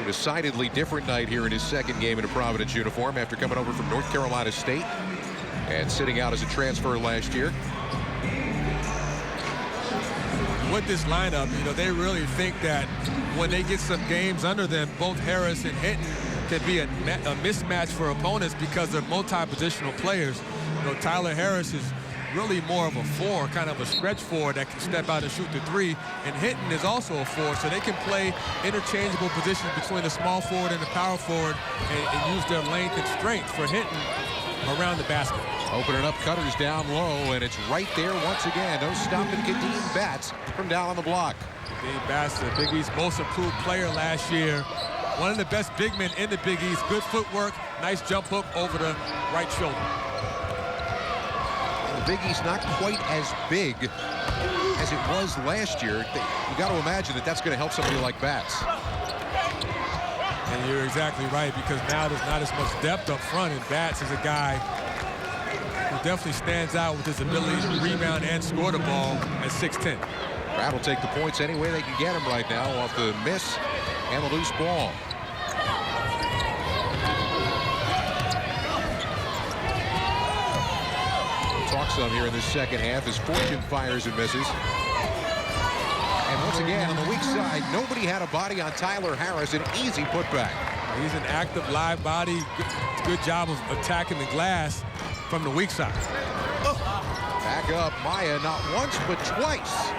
Speaker 1: A decidedly different night here in his second game in a Providence uniform after coming over from North Carolina State and sitting out as a transfer last year.
Speaker 2: With this lineup, they really think that when they get some games under them, both Harris and Hinton can be a mismatch for opponents because they're multi-positional players. Tyler Harris is really more of a 4, kind of a stretch 4 that can step out and shoot the 3. And Hinton is also a 4, so they can play interchangeable positions between the small forward and the power forward and use their length and strength for Hinton around the basket.
Speaker 1: Opening up cutters down low, and it's right there once again. No stopping Kadeem Batts from down on the block.
Speaker 2: Kadeem Batts, the Big East most improved player last year. One of the best big men in the Big East. Good footwork, nice jump hook over the right shoulder.
Speaker 1: The Big East not quite as big as it was last year. You got to imagine that that's going to help somebody like Batts.
Speaker 2: And you're exactly right, because now there's not as much depth up front, and Batts is a guy who definitely stands out with his ability to rebound and score the ball at 6'10".
Speaker 1: Pratt will take the points any way they can get him right now off the miss and the loose ball. Talk some here in the second half as Fortune fires and misses. And once again, on the weak side, nobody had a body on Tyler Harris. An easy putback.
Speaker 2: He's an active live body. Good job of attacking the glass from the weak side.
Speaker 1: Back up, Maya, not once, but twice.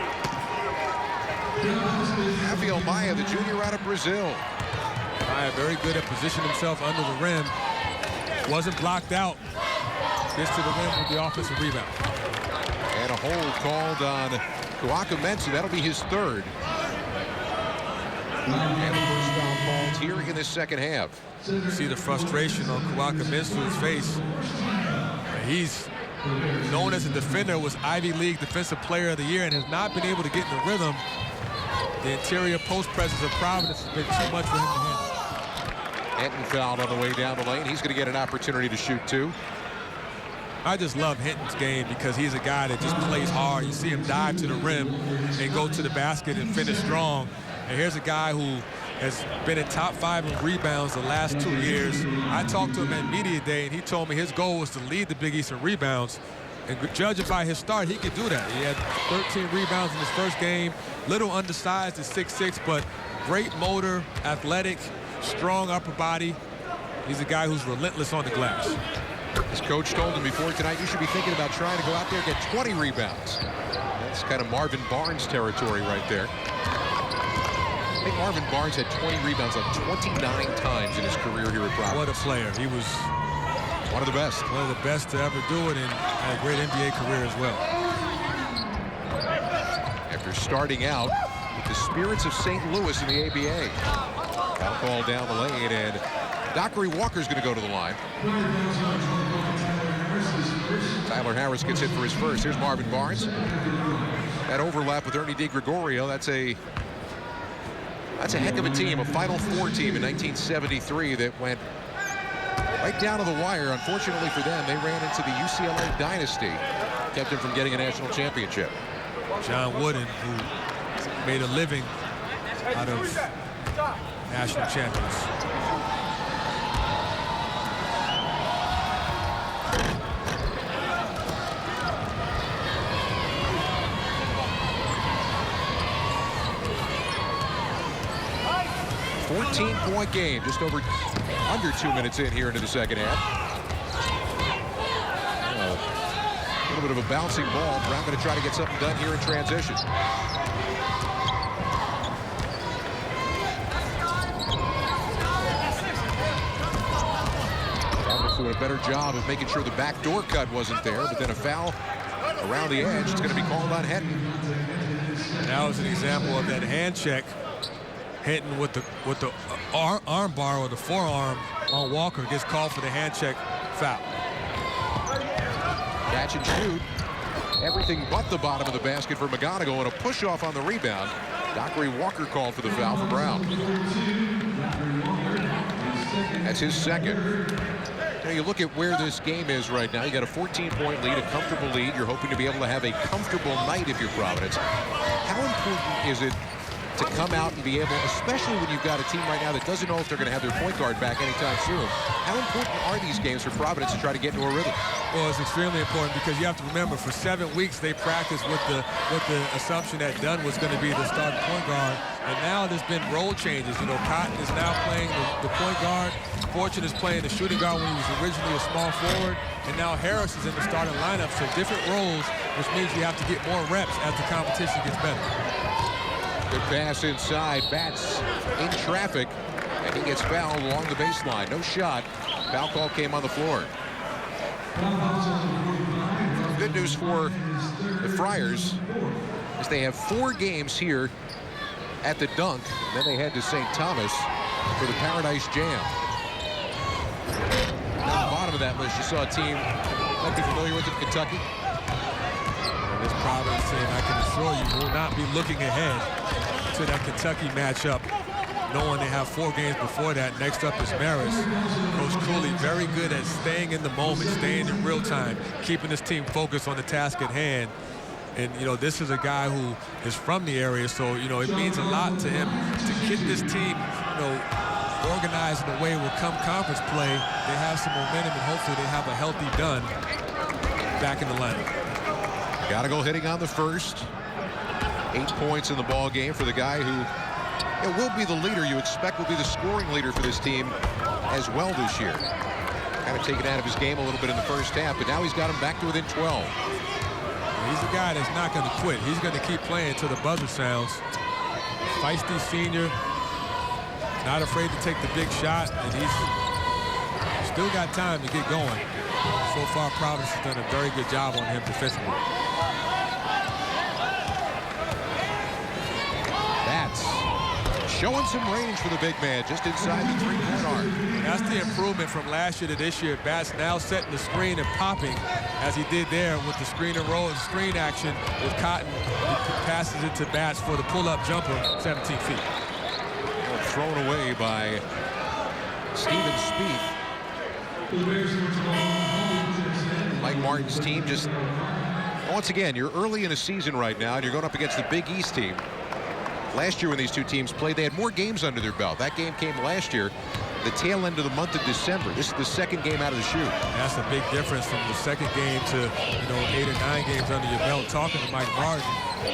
Speaker 1: Rafael Maya, the junior out of Brazil.
Speaker 2: Maya very good at positioning himself under the rim. Wasn't blocked out. Gets to the rim with the offensive rebound.
Speaker 1: And a hold called on Kawaka Mensah. That'll be his third. And the first foul called here in the second half.
Speaker 2: You see the frustration on Kawaka Mensah's face. He's known as a defender, was Ivy League Defensive Player of the Year, and has not been able to get in the rhythm. The interior post presence of Providence has been too much for him to handle.
Speaker 1: Hinton fouled on the way down the lane. He's going to get an opportunity to shoot two.
Speaker 2: I just love Hinton's game because he's a guy that just plays hard. You see him dive to the rim and go to the basket and finish strong. And here's a guy who has been in top 5 in rebounds the last 2 years. I talked to him at Media Day, and he told me his goal was to lead the Big East in rebounds. And judging by his start, he could do that. He had 13 rebounds in his first game, little undersized at 6'6", but great motor, athletic, strong upper body. He's a guy who's relentless on the glass.
Speaker 1: His coach told him before tonight, you should be thinking about trying to go out there and get 20 rebounds. That's kind of Marvin Barnes territory right there. I think Marvin Barnes had 20 rebounds like 29 times in his career here at Providence.
Speaker 2: What a player. He was
Speaker 1: one of the best.
Speaker 2: One of the best to ever do it, and had a great NBA career as well.
Speaker 1: After starting out with the Spirits of St. Louis in the ABA. Foul call down the lane, and Dockery Walker's going to go to the line. Tyler Harris gets hit for his first. Here's Marvin Barnes. That overlap with Ernie DiGregorio, that's a heck of a team, a Final Four team in 1973 that went right down to the wire. Unfortunately for them, they ran into the UCLA dynasty, kept them from getting a national championship.
Speaker 2: John Wooden, who made a living out of national champions.
Speaker 1: A 14-point game, just under 2 minutes in here into the second half. A little bit of a bouncing ball. Brown going to try to get something done here in transition. Providence doing a better job of making sure the backdoor cut wasn't there, but then a foul around the edge. It's going to be called on Henton.
Speaker 2: And that was an example of that hand check. Hinton with the arm bar or the forearm on Walker gets called for the hand check foul.
Speaker 1: Catch and shoot. Everything but the bottom of the basket for McGonigal, and a push off on the rebound. Dockery Walker called for the foul for Brown. That's his second. Now you look at where this game is right now. You got a 14-point lead, a comfortable lead. You're hoping to be able to have a comfortable night if you're Providence. How important is it to come out and be able, especially when you've got a team right now that doesn't know if they're going to have their point guard back anytime soon? How important are these games for Providence to try to get into a rhythm?
Speaker 2: Well, it's extremely important because you have to remember, for 7 weeks they practiced with the assumption that Dunn was going to be the starting point guard, and now there's been role changes. You know, Cotton is now playing the point guard. Fortune is playing the shooting guard when he was originally a small forward, and now Harris is in the starting lineup. So different roles, which means you have to get more reps as the competition gets better.
Speaker 1: Good pass inside. Bats in traffic, and he gets fouled along the baseline. No shot. Foul call came on the floor. Good news for the Friars is they have 4 games here at the Dunk. And then they head to St. Thomas for the Paradise Jam. At the bottom of that list, you saw a team might be familiar with it, Kentucky.
Speaker 2: And this Providence team, I can assure you, will not be looking ahead to that Kentucky matchup, knowing they have 4 games before that. Next up is Marist. Coach Cooley very good at staying in the moment, staying in real time, keeping his team focused on the task at hand. And, you know, this is a guy who is from the area, so, you know, it means a lot to him to get this team, you know, organized in a way where come conference play, they have some momentum, and hopefully they have a healthy Dunn back in the lineup.
Speaker 1: Gotta go hitting on the first. 8 points in the ball game for the guy who will be the leader. You expect will be the scoring leader for this team as well this year. Kind of taken out of his game a little bit in the first half, but now he's got him back to within 12.
Speaker 2: He's a guy that's not going to quit. He's going to keep playing until the buzzer sounds. Feisty senior, not afraid to take the big shot, and he's still got time to get going. So far, Providence has done a very good job on him defensively.
Speaker 1: Showing some range for the big man just inside the 3-point arc.
Speaker 2: That's the improvement from last year to this year. Bats now setting the screen and popping as he did there with the screen and roll and screen action with Cotton. He passes it to Bats for the pull-up jumper, 17 feet.
Speaker 1: Thrown away by Steven Spieth. Mike Martin's team just, once again, you're early in the season right now, and you're going up against the Big East team. Last year when these two teams played, they had more games under their belt. That game came last year, the tail end of the month of December. This is the second game out of the chute.
Speaker 2: That's a big difference from the second game to, you know, 8 or 9 games under your belt. Talking to Mike Martin,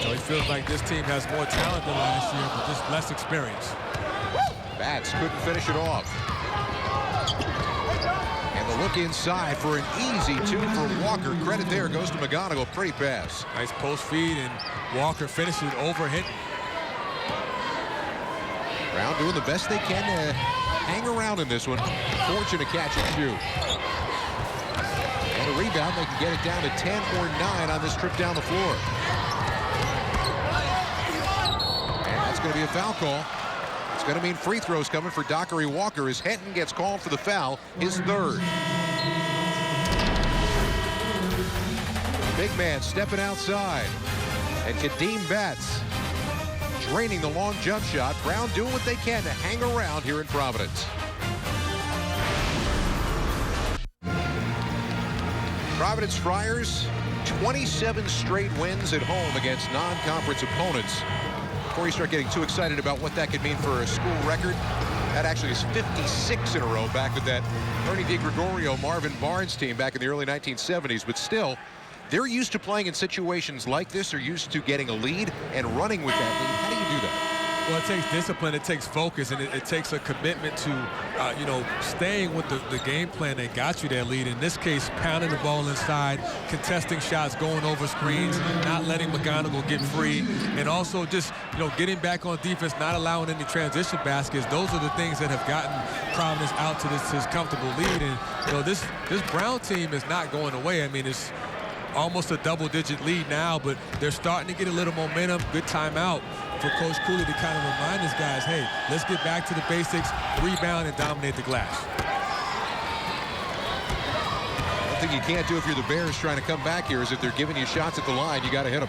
Speaker 2: So it feels like this team has more talent than last year, but just less experience.
Speaker 1: Bats couldn't finish it off. And the look inside for an easy 2 for Walker. Credit there goes to McGonigal. Pretty pass.
Speaker 2: Nice post feed, and Walker finishes it over Hinton.
Speaker 1: Brown doing the best they can to hang around in this one. Fortunate catch and shoot. And a rebound. They can get it down to 10 or 9 on this trip down the floor. And that's going to be a foul call. It's going to mean free throws coming for Dockery Walker as Hinton gets called for the foul, his third. Big man stepping outside. And Kadeem Batts draining the long jump shot. Brown doing what they can to hang around here in Providence. Providence Friars, 27 straight wins at home against non-conference opponents. Before you start getting too excited about what that could mean for a school record, that actually is 56 in a row back with that Ernie DeGregorio, Marvin Barnes team back in the early 1970s. But still, they're used to playing in situations like this. They're used to getting a lead and running with that lead. How do you do that?
Speaker 2: Well, it takes discipline, it takes focus, and it takes a commitment to, staying with the game plan that got you that lead. In this case, pounding the ball inside, contesting shots, going over screens, not letting McGonigal get free, and also just, getting back on defense, not allowing any transition baskets. Those are the things that have gotten Providence out to this comfortable lead. And, this Brown team is not going away. I mean, it's almost a double-digit lead now, but they're starting to get a little momentum. Good timeout for Coach Cooley to kind of remind his guys, hey, let's get back to the basics, rebound, and dominate the glass.
Speaker 1: One thing you can't do if you're the Bears trying to come back here is if they're giving you shots at the line, you got to hit them.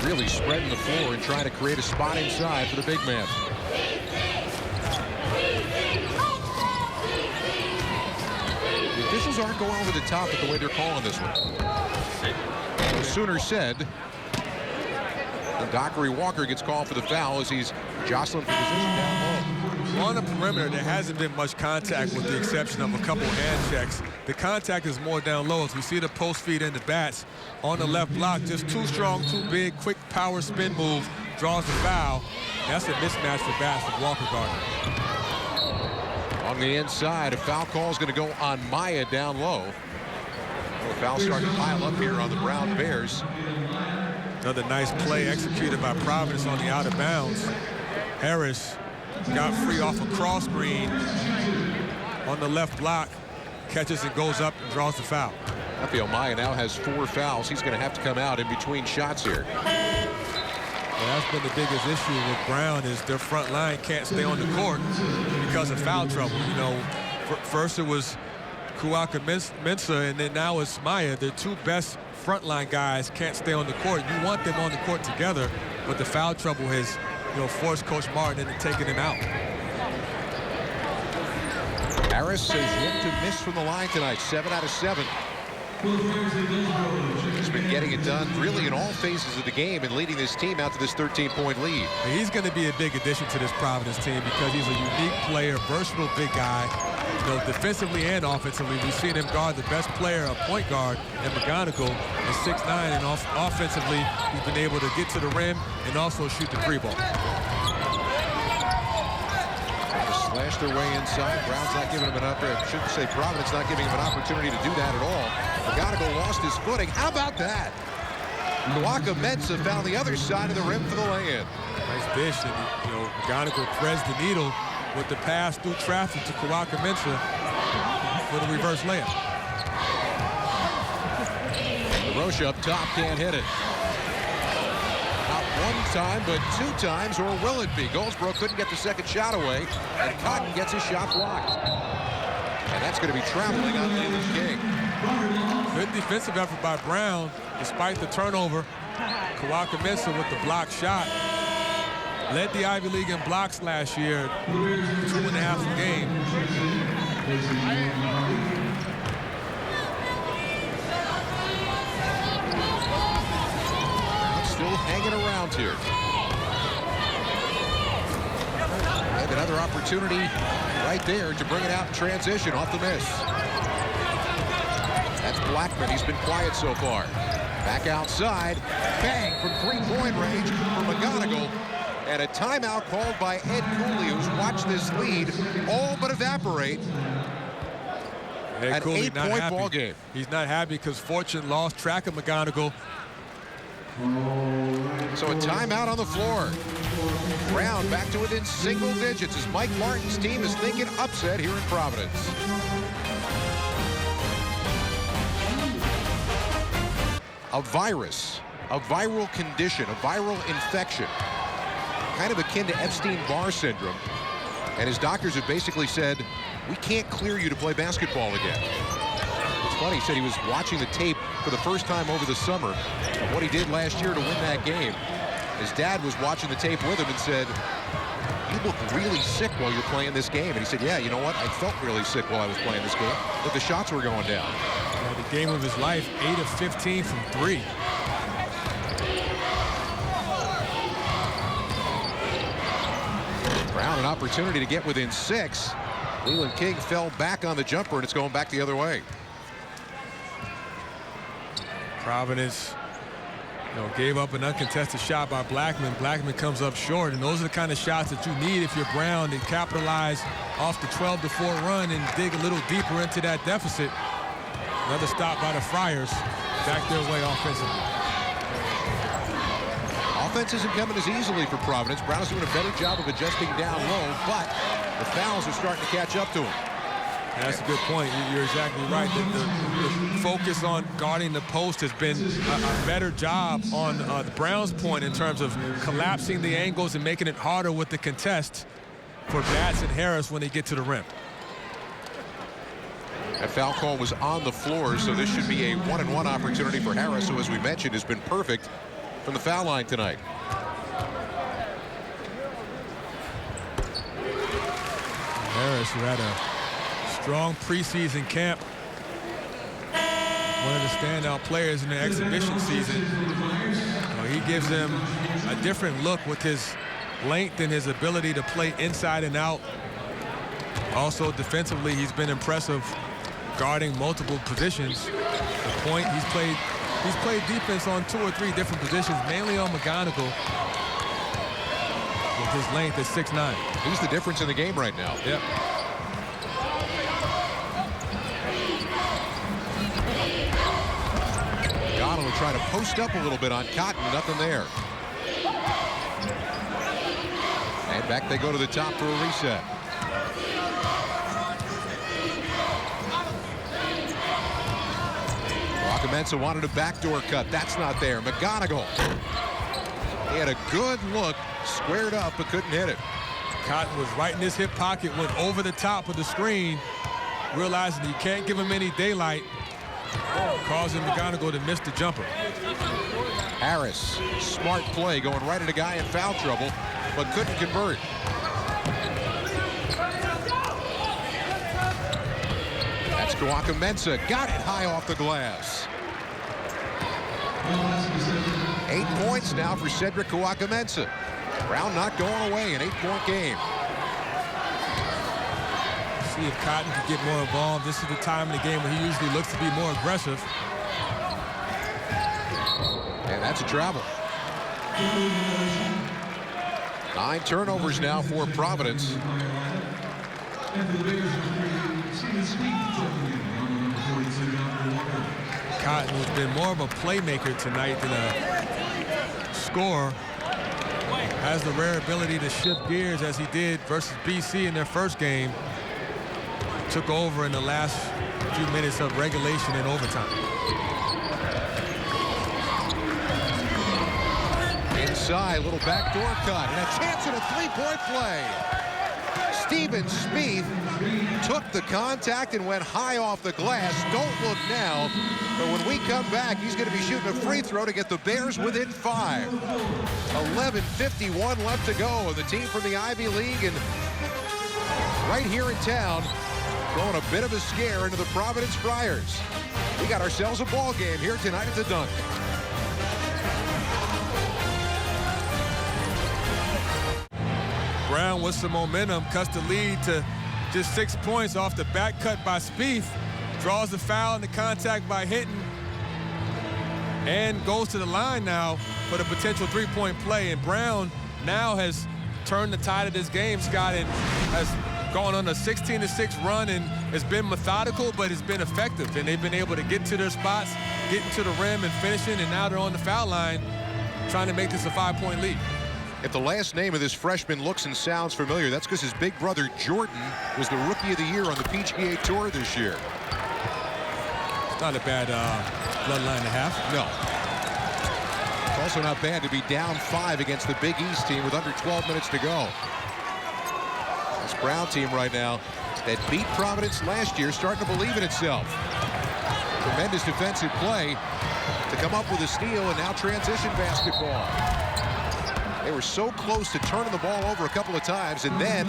Speaker 1: Really spreading the floor and trying to create a spot inside for the big man. The officials aren't going over the top with the way they're calling this one. The Sooners said, and Dockery Walker gets called for the foul as he's jostling for position down low.
Speaker 2: On the perimeter, there hasn't been much contact with the exception of a couple hand checks. The contact is more down low as we see the post feed in the Bats on the left block. Just too strong, too big, quick power spin move, draws the foul. That's a mismatch for Bats with Walker guarding.
Speaker 1: On the inside, a foul call is going to go on Maya down low. The foul starting to pile up here on the Brown Bears.
Speaker 2: Another nice play executed by Providence on the out of bounds. Harris got free off a cross screen on the left block, catches and goes up and draws the foul.
Speaker 1: Rafael Maya now has 4 fouls. He's going to have to come out in between shots here.
Speaker 2: Well, that's been the biggest issue with Brown is their front line can't stay on the court because of foul trouble. First it was Kuaka Mensah, and then now it's Maya. Their 2 best frontline guys can't stay on the court. You want them on the court together, but the foul trouble has, forced Coach Martin into taking him out.
Speaker 1: Harris has yet to miss from the line tonight. 7 out of 7. He's been getting it done really in all phases of the game and leading this team out to this 13-point lead.
Speaker 2: He's going to be a big addition to this Providence team because he's a unique player, versatile big guy. Defensively and offensively, we've seen him guard the best player, a point guard, and McGonigal is 6'9", and offensively, he's been able to get to the rim and also shoot the 3-ball.
Speaker 1: Slash their way inside. Brown's not giving him an opportunity. I shouldn't say Providence not giving him an opportunity to do that at all. McGonigal lost his footing. How about that? Kuaka Mensah found the other side of the rim for the lay-in.
Speaker 2: Nice dish, and McGonigal threads the needle with the pass through traffic to Kuaka Mensah for the reverse layup.
Speaker 1: DeRoche up top, can't hit it. Not 1 time, but 2 times, or will it be? Goldsboro couldn't get the second shot away, and Cotton gets his shot blocked. And that's going to be traveling on Leland King.
Speaker 2: Good defensive effort by Brown, despite the turnover. Kuaka Mensah with the block shot. Led the Ivy League in blocks last year, 2.5 a game.
Speaker 1: Still hanging around here. And another opportunity right there to bring it out in transition off the miss. That's Blackman. He's been quiet so far. Back outside. Bang from three-point range for McGonigal. And a timeout called by Ed Cooley, who's watched this lead all but evaporate. An 8-point ball game.
Speaker 2: He's not happy because Fortune lost track of McGonigal.
Speaker 1: So a timeout on the floor. Brown back to within single digits as Mike Martin's team is thinking upset here in Providence. A virus, a viral condition, a viral infection, kind of akin to Epstein-Barr syndrome. And his doctors have basically said, we can't clear you to play basketball again. It's funny, he said he was watching the tape for the first time over the summer of what he did last year to win that game. His dad was watching the tape with him and said, you look really sick while you're playing this game. And he said, yeah, you know what? I felt really sick while I was playing this game, but the shots were going down.
Speaker 2: The game of his life, 8 of 15 from 3.
Speaker 1: Brown, an opportunity to get within 6. Leland King fell back on the jumper, and it's going back the other way.
Speaker 2: Providence, gave up an uncontested shot by Blackman. Blackman comes up short, and those are the kind of shots that you need if you're Brown, and capitalize off the 12-4 run and dig a little deeper into that deficit. Another stop by the Friars. Back their way offensively.
Speaker 1: Offense isn't coming as easily for Providence. Brown's doing a better job of adjusting down low, but the fouls are starting to catch up to him.
Speaker 2: That's a good point. You're exactly right. The focus on guarding the post has been a better job on the Browns' point in terms of collapsing the angles and making it harder with the contest for Batts and Harris when they get to the rim.
Speaker 1: That foul call was on the floor, so this should be a 1-and-1 opportunity for Harris, who, as we mentioned, has been perfect from the foul line tonight.
Speaker 2: Harris, who had a strong preseason camp, one of the standout players in the exhibition season. He gives them a different look with his length and his ability to play inside and out. Also defensively, he's been impressive, guarding multiple positions. The point, he's played defense on 2 or 3 different positions, mainly on McGonigal with his length at 6'9".
Speaker 1: He's the difference in the game right now.
Speaker 2: Yep.
Speaker 1: McGonigal will try to post up a little bit on Cotton, nothing there. And back they go to the top for a reset. Mensah wanted a backdoor cut. That's not there. McGonigal. He had a good look, squared up, but couldn't hit it.
Speaker 2: Cotton was right in his hip pocket, went over the top of the screen, realizing you can't give him any daylight, causing McGonigal to miss the jumper.
Speaker 1: Harris, smart play, going right at a guy in foul trouble, but couldn't convert. That's Kawaka-Mensah. Got it high off the glass. 8 points now for Cedric Kawaka-Mensah. Brown not going away, an 8-point game.
Speaker 2: See if Cotton can get more involved. This is the time in the game where he usually looks to be more aggressive.
Speaker 1: And that's a travel. 9 turnovers now for Providence.
Speaker 2: Cotton has been more of a playmaker tonight than a scorer. Has the rare ability to shift gears as he did versus BC in their first game. Took over in the last few minutes of regulation and overtime.
Speaker 1: Inside, little backdoor cut, and a chance at a 3-point play. Steven Spieth took the contact and went high off the glass. Don't look now, but when we come back, he's going to be shooting a free throw to get the Bears within 5. 11:51 left to go, and the team from the Ivy League and right here in town throwing a bit of a scare into the Providence Friars. We got ourselves a ball game here tonight at the Dunk.
Speaker 2: Brown with some momentum cuts the lead to just 6 points off the back cut by Spieth. draws the foul and the contact by Hinton, and goes to the line now for the potential three-point play. And Brown now has turned the tide of this game, Scott, and has gone on a 16-6 run and has been methodical, but has been effective. And they've been able to get to their spots, getting to the rim and finishing, and now they're on the foul line trying to make this a 5-point lead.
Speaker 1: If the last name of this freshman looks and sounds familiar, that's because his big brother Jordan was the Rookie of the Year on the PGA Tour this year.
Speaker 2: It's not a bad bloodline to have.
Speaker 1: No. It's also not bad to be down 5 against the Big East team with under 12 minutes to go. This Brown team right now that beat Providence last year starting to believe in itself. Tremendous defensive play to come up with a steal, and now transition basketball. They were so close to turning the ball over a couple of times, and then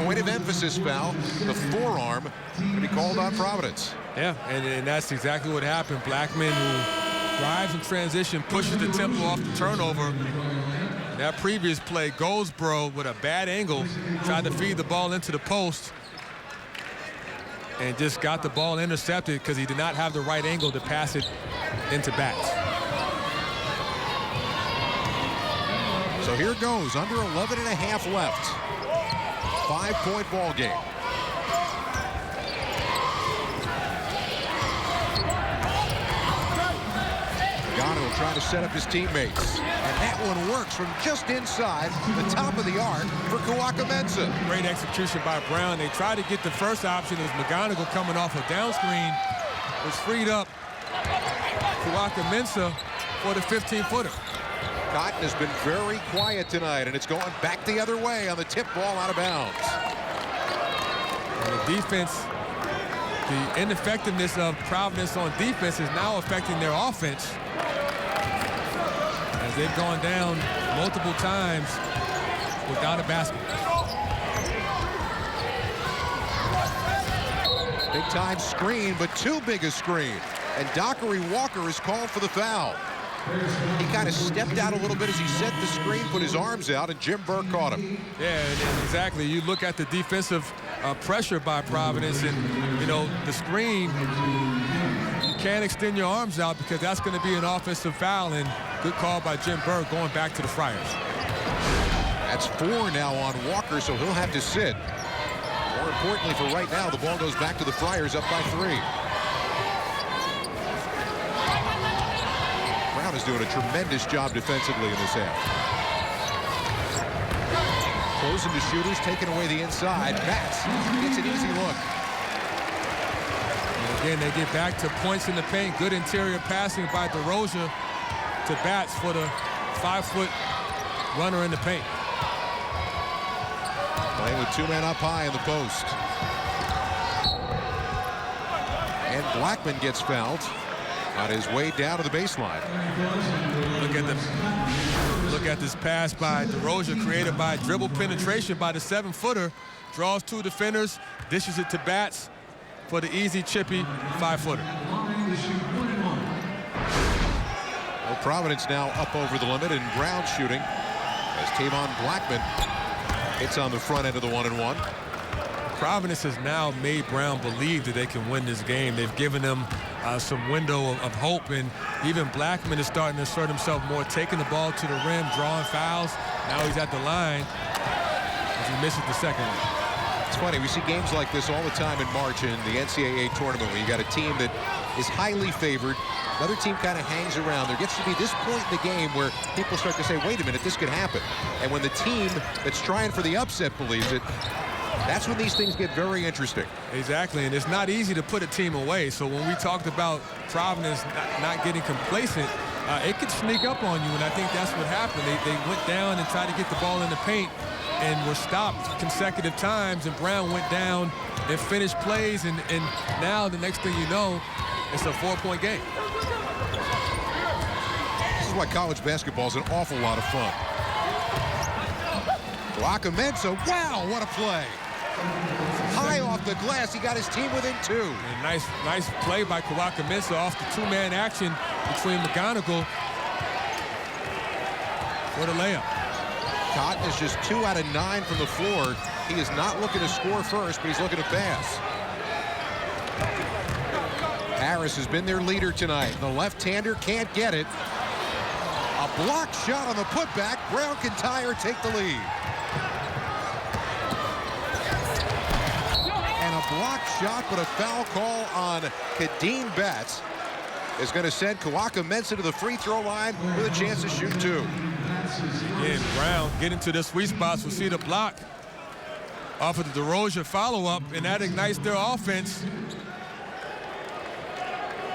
Speaker 1: point of emphasis foul, the forearm, to be called on Providence.
Speaker 2: Yeah, and that's exactly what happened. Blackman, who drives in transition, pushes the tempo off the turnover. That previous play, Goldsboro with a bad angle, tried to feed the ball into the post and just got the ball intercepted because he did not have the right angle to pass it into Batts.
Speaker 1: So here goes, under 11 and a half left. 5-point ball game. Pagano will try to set up his teammates. And that one works from just inside the top of the arc for Kawaka-Mensah.
Speaker 2: Great execution by Brown. They tried to get the first option. It was McGonigal coming off a down screen. Was freed up Kawaka-Mensah for the 15-footer.
Speaker 1: Cotton has been very quiet tonight, and it's going back the other way on the tip ball out of bounds.
Speaker 2: And the defense, the ineffectiveness of Providence on defense is now affecting their offense, as they've gone down multiple times without a basket.
Speaker 1: Big time screen, but too big a screen. And Dockery Walker is called for the foul. He kind of stepped out a little bit as he set the screen, put his arms out, and Jim Burke caught him.
Speaker 2: Yeah, and exactly. You look at the defensive pressure by Providence, and, you know, the screen, you can't extend your arms out because that's going to be an offensive foul, and good call by Jim Burke going back to the Friars.
Speaker 1: That's 4 now on Walker, so he'll have to sit. More importantly for right now, the ball goes back to the Friars up by 3. Brown is doing a tremendous job defensively in this half. Closing the shooters, taking away the inside. Batts gets an easy look.
Speaker 2: And again, they get back to points in the paint. Good interior passing by DeRozan to Batts for the 5-foot runner in the paint.
Speaker 1: Playing with 2 men up high in the post. And Blackman gets fouled on his way down to the baseline.
Speaker 2: Look at this pass by DeRozan, created by dribble penetration by the 7-footer. Draws 2 defenders, dishes it to Batts for the easy, chippy 5-footer.
Speaker 1: Well, Providence now up over the limit, and Brown shooting as Tavon Blackman hits on the front end of the 1-and-1.
Speaker 2: Providence has now made Brown believe that they can win this game. They've given them some window of hope, and even Blackman is starting to assert himself more, taking the ball to the rim, drawing fouls. Now he's at the line as he misses the second one.
Speaker 1: It's funny, we see games like this all the time in March in the NCAA tournament, where you got a team that is highly favored. Another team kind of hangs around. There gets to be this point in the game where people start to say, wait a minute, this could happen. And when the team that's trying for the upset believes it, that's when these things get very interesting.
Speaker 2: Exactly, and it's not easy to put a team away. So when we talked about Providence not getting complacent, it could sneak up on you, and I think that's what happened. They went down and tried to get the ball in the paint and were stopped consecutive times, and Brown went down and finished plays, and now the next thing you know, it's a 4-point game.
Speaker 1: This is why college basketball is an awful lot of fun. Kawaka-Mensah, wow, what a play. High off the glass, he got his team within 2.
Speaker 2: And nice play by Kawaka-Mensah off the 2-man action between McGonigal for the layup.
Speaker 1: Cotton is just 2 out of 9 from the floor. He is not looking to score first, but he's looking to pass. Morris has been their leader tonight. The left-hander can't get it. A block shot on the putback. Brown can tie or take the lead. And a block shot, but a foul call on Kadeem Batts is going to send Kawaka-Mensah to the free throw line with a chance to shoot two.
Speaker 2: Again, Brown getting to the sweet spots. We'll see the block off of the DeRozan follow-up, and that ignites their offense.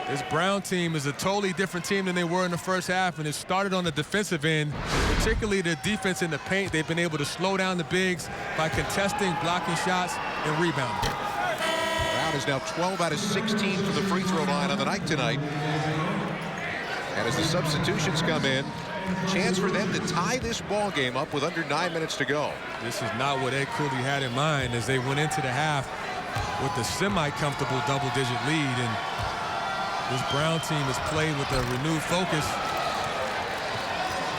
Speaker 2: This Brown team is a totally different team than they were in the first half, and it started on the defensive end, particularly the defense in the paint. They've been able to slow down the bigs by contesting, blocking shots, and rebounding.
Speaker 1: Brown is now 12 out of 16 from the free throw line on the night tonight. And as the substitutions come in, chance for them to tie this ball game up with under 9 minutes to go.
Speaker 2: This is not what Ed Cooley had in mind as they went into the half with a semi-comfortable double-digit lead. And this Brown team has played with a renewed focus.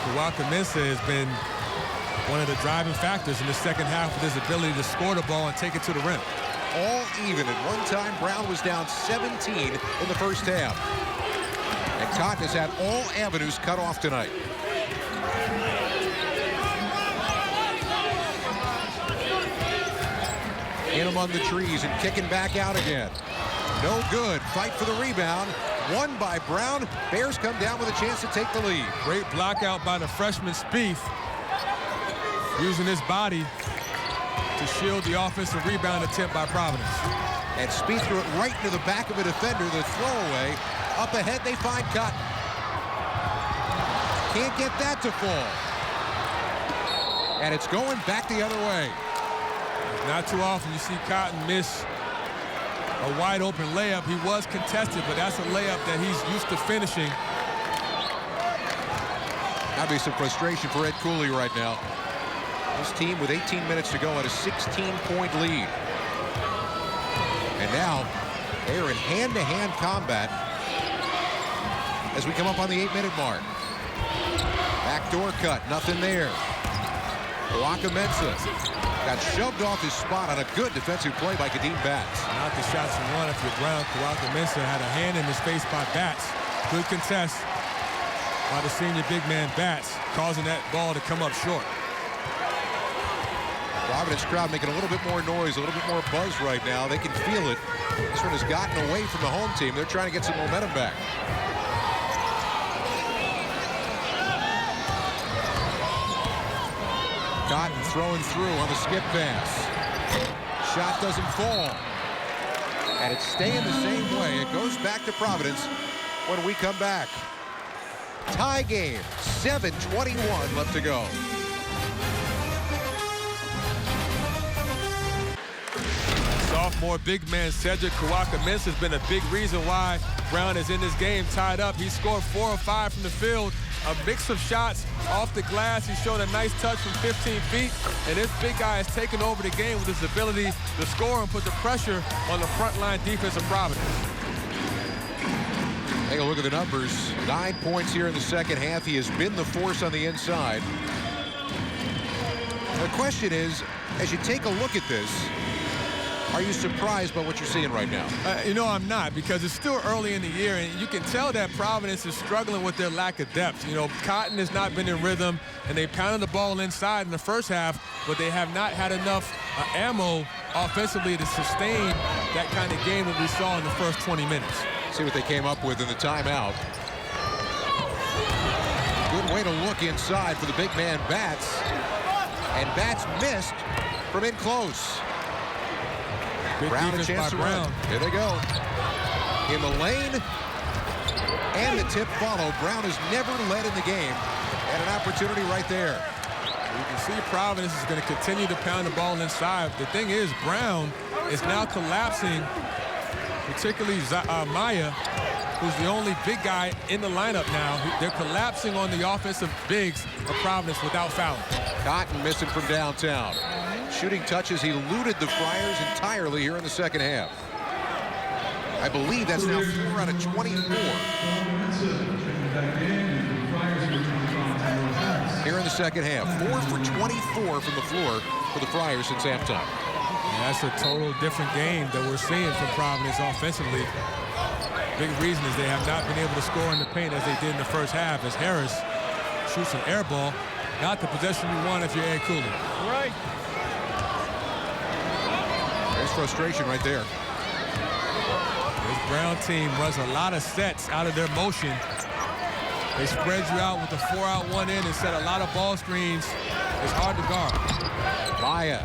Speaker 2: Kawaka-Mensah has been one of the driving factors in the second half with his ability to score the ball and take it to the rim.
Speaker 1: All even. At one time, Brown was down 17 in the first half. And Cotton has had all avenues cut off tonight. In among the trees and kicking back out again. No good. Fight for the rebound. Won by Brown. Bears come down with a chance to take the lead.
Speaker 2: Great block out by the freshman Spieth, using his body to shield the offensive rebound attempt by Providence.
Speaker 1: And Spieth threw it right into the back of a defender. The throwaway. Up ahead, they find Cotton. Can't get that to fall. And it's going back the other way.
Speaker 2: Not too often you see Cotton miss a wide open layup. He was contested, but that's a layup that he's used to finishing.
Speaker 1: That'd be some frustration for Ed Cooley right now. This team with 18 minutes to go had a 16-point lead. And now they're in hand-to-hand combat as we come up on the 8-minute mark. Backdoor cut, nothing there. Kawaka-Mensah got shoved off his spot on a good defensive play by Kadeem Batts.
Speaker 2: Not the shots he wanted for Brown. Kawaka-Mensah had a hand in his face by Batts. Good contest by the senior big man Batts, causing that ball to come up short.
Speaker 1: Providence crowd making a little bit more noise, a little bit more buzz right now. They can feel it. This one has gotten away from the home team. They're trying to get some momentum back. Cotton throwing through on the skip pass. Shot doesn't fall. And it's staying the same way. It goes back to Providence when we come back. Tie game, 7:21 left to go.
Speaker 2: Sophomore big man Cedric Kawaka-Mensah has been a big reason why Brown is in this game tied up. He scored 4 of 5 from the field. A mix of shots off the glass. He showed a nice touch from 15 feet. And this big guy has taken over the game with his ability to score and put the pressure on the front line defense of Providence.
Speaker 1: Take a look at the numbers. 9 points here in the second half. He has been the force on the inside. The question is, as you take a look at this, are you surprised by what you're seeing right now?
Speaker 2: You know, I'm not, because it's still early in the year, and you can tell that Providence is struggling with their lack of depth. You know, Cotton has not been in rhythm, and they pounded the ball inside in the first half, but they have not had enough ammo offensively to sustain that kind of game that we saw in the first 20 minutes.
Speaker 1: See what they came up with in the timeout. Good way to look inside for the big man Batts. And Batts missed from in close.
Speaker 2: Good
Speaker 1: Brown a chance to run. Here they go. In the lane. And the tip follow. Brown has never led in the game. And an opportunity right there.
Speaker 2: You can see Providence is going to continue to pound the ball inside. The thing is, Brown is now collapsing, particularly Maya, who's the only big guy in the lineup now. They're collapsing on the offensive bigs of Providence without fouling.
Speaker 1: Cotton missing from downtown. Shooting touches, he eluded the Friars entirely here in the second half. I believe that's now 4 out of 24. Here in the second half, 4 for 24 from the floor for the Friars since halftime.
Speaker 2: Yeah, that's a total different game that we're seeing from Providence offensively. big reason is they have not been able to score in the paint as they did in the first half, as Harris shoots an air ball. Not the possession you want if you're Ed Cooley.
Speaker 3: Right.
Speaker 1: There's frustration right there.
Speaker 2: This Brown team runs a lot of sets out of their motion. They spread you out with a 4-out, 1-in and set a lot of ball screens. It's hard to guard.
Speaker 1: Maya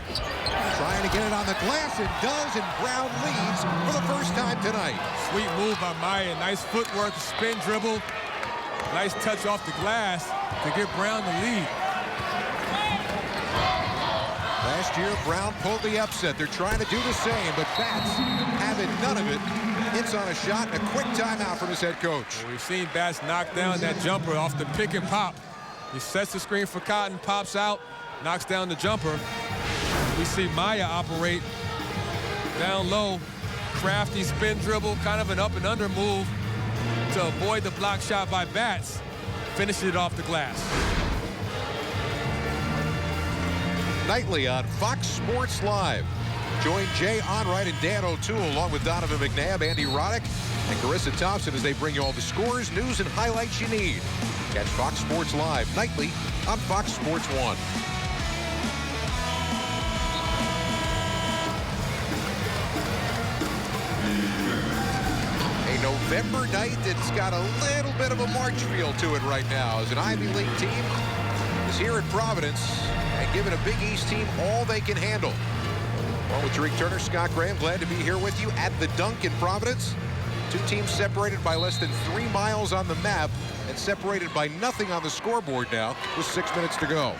Speaker 1: trying to get it on the glass and does, and Brown leads for the first time tonight.
Speaker 2: Sweet move by Maya. Nice footwork, spin dribble. Nice touch off the glass to give Brown the lead.
Speaker 1: Last year, Brown pulled the upset. They're trying to do the same, but Bats having none of it. Hits on a shot and a quick timeout from his head coach.
Speaker 2: Well, we've seen Bats knock down that jumper off the pick and pop. He sets the screen for Cotton, pops out, knocks down the jumper. We see Maya operate down low, crafty spin dribble, kind of an up and under move to avoid the block shot by Bats. Finishes it off the glass.
Speaker 1: Nightly on Fox Sports Live. Join Jay Onrait and Dan O'Toole along with Donovan McNabb, Andy Roddick, and Carissa Thompson as they bring you all the scores, news, and highlights you need. Catch Fox Sports Live nightly on Fox Sports 1. A November night that's got a little bit of a March feel to it right now as an Ivy League team is here at Providence and giving a Big East team all they can handle. Well, with Tariq Turner, Scott Graham, glad to be here with you at the Dunk in Providence. Two teams separated by less than 3 miles on the map and separated by nothing on the scoreboard now with 6 minutes to go.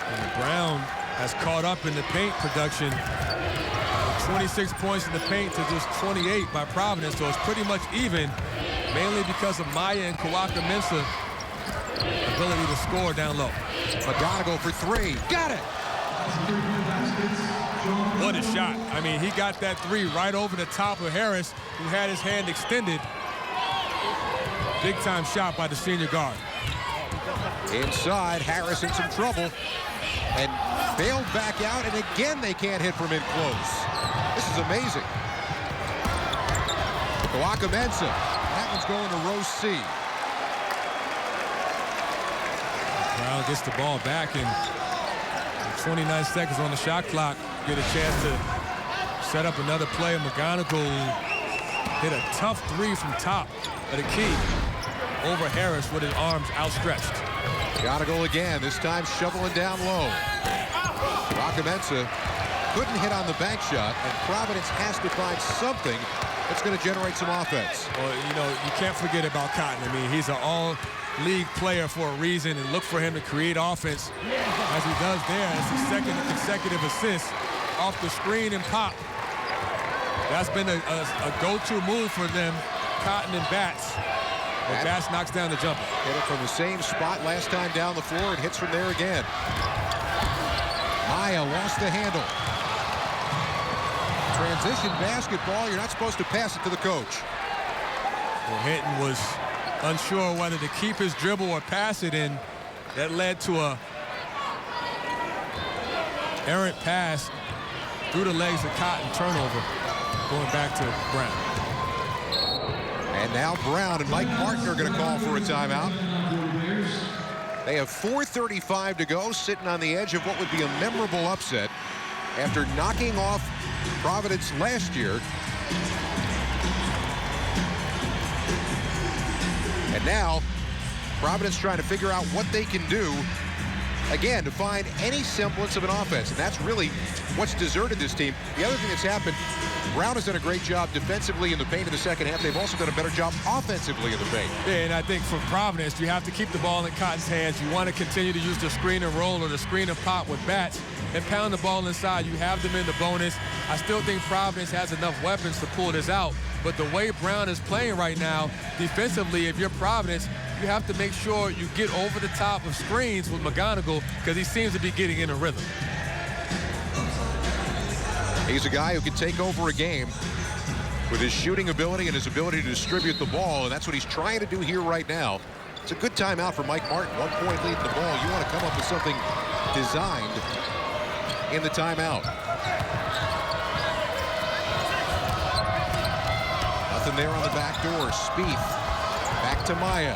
Speaker 2: And Brown has caught up in the paint production. 26 points in the paint to just 28 by Providence, so it's pretty much even, mainly because of Maya and Kawaka-Mensah ability to score down low.
Speaker 1: McGonigal for 3. Got it!
Speaker 2: What a shot. I mean, he got that 3 right over the top of Harris, who had his hand extended. Big time shot by the senior guard.
Speaker 1: Inside, Harris in some trouble and bailed back out, and again they can't hit from in close. This is amazing. Kawaka-Mensah. That one's going to row C.
Speaker 2: Brown gets the ball back, and 29 seconds on the shot clock. Get a chance to set up another play. McGonigal hit a tough 3 from top of the key over Harris with his arms outstretched.
Speaker 1: McGonigal again, this time shoveling down low. Kawaka-Mensah couldn't hit on the bank shot, and Providence has to find something that's going to generate some offense.
Speaker 2: Well, you know, you can't forget about Cotton. I mean, he's an all-league player for a reason, and look for him to create offense as he does there. It's his second consecutive assist off the screen and pop. That's been a go-to move for them, Cotton and Bats. But Bats knocks down the jumper.
Speaker 1: Hit it from the same spot last time down the floor and hits from there again. Maya lost the handle. Transition basketball, you're not supposed to pass it to the coach.
Speaker 2: Well, Hinton was unsure whether to keep his dribble or pass it, and that led to a errant pass through the legs of Cotton, turnover, going back to Brown.
Speaker 1: And now Brown and Mike Martin are going to call for a timeout. They have 4:35 to go, sitting on the edge of what would be a memorable upset after knocking off Providence last year. And now Providence trying to figure out what they can do, again, to find any semblance of an offense. And that's really what's deserted this team. The other thing that's happened, Brown has done a great job defensively in the paint in the second half. They've also done a better job offensively in the paint.
Speaker 2: Yeah, and I think for Providence, you have to keep the ball in Cotton's hands. You want to continue to use the screen and roll or the screen and pop with Bats and pound the ball inside. You have them in the bonus. I still think Providence has enough weapons to pull this out. But the way Brown is playing right now, defensively, if you're Providence, you have to make sure you get over the top of screens with McGonigal because he seems to be getting in a rhythm.
Speaker 1: He's a guy who can take over a game with his shooting ability and his ability to distribute the ball, and that's what he's trying to do here right now. It's a good timeout for Mike Martin. 1 point lead in the ball. You want to come up with something designed in the timeout. Nothing there on the back door. Spieth back to Maya.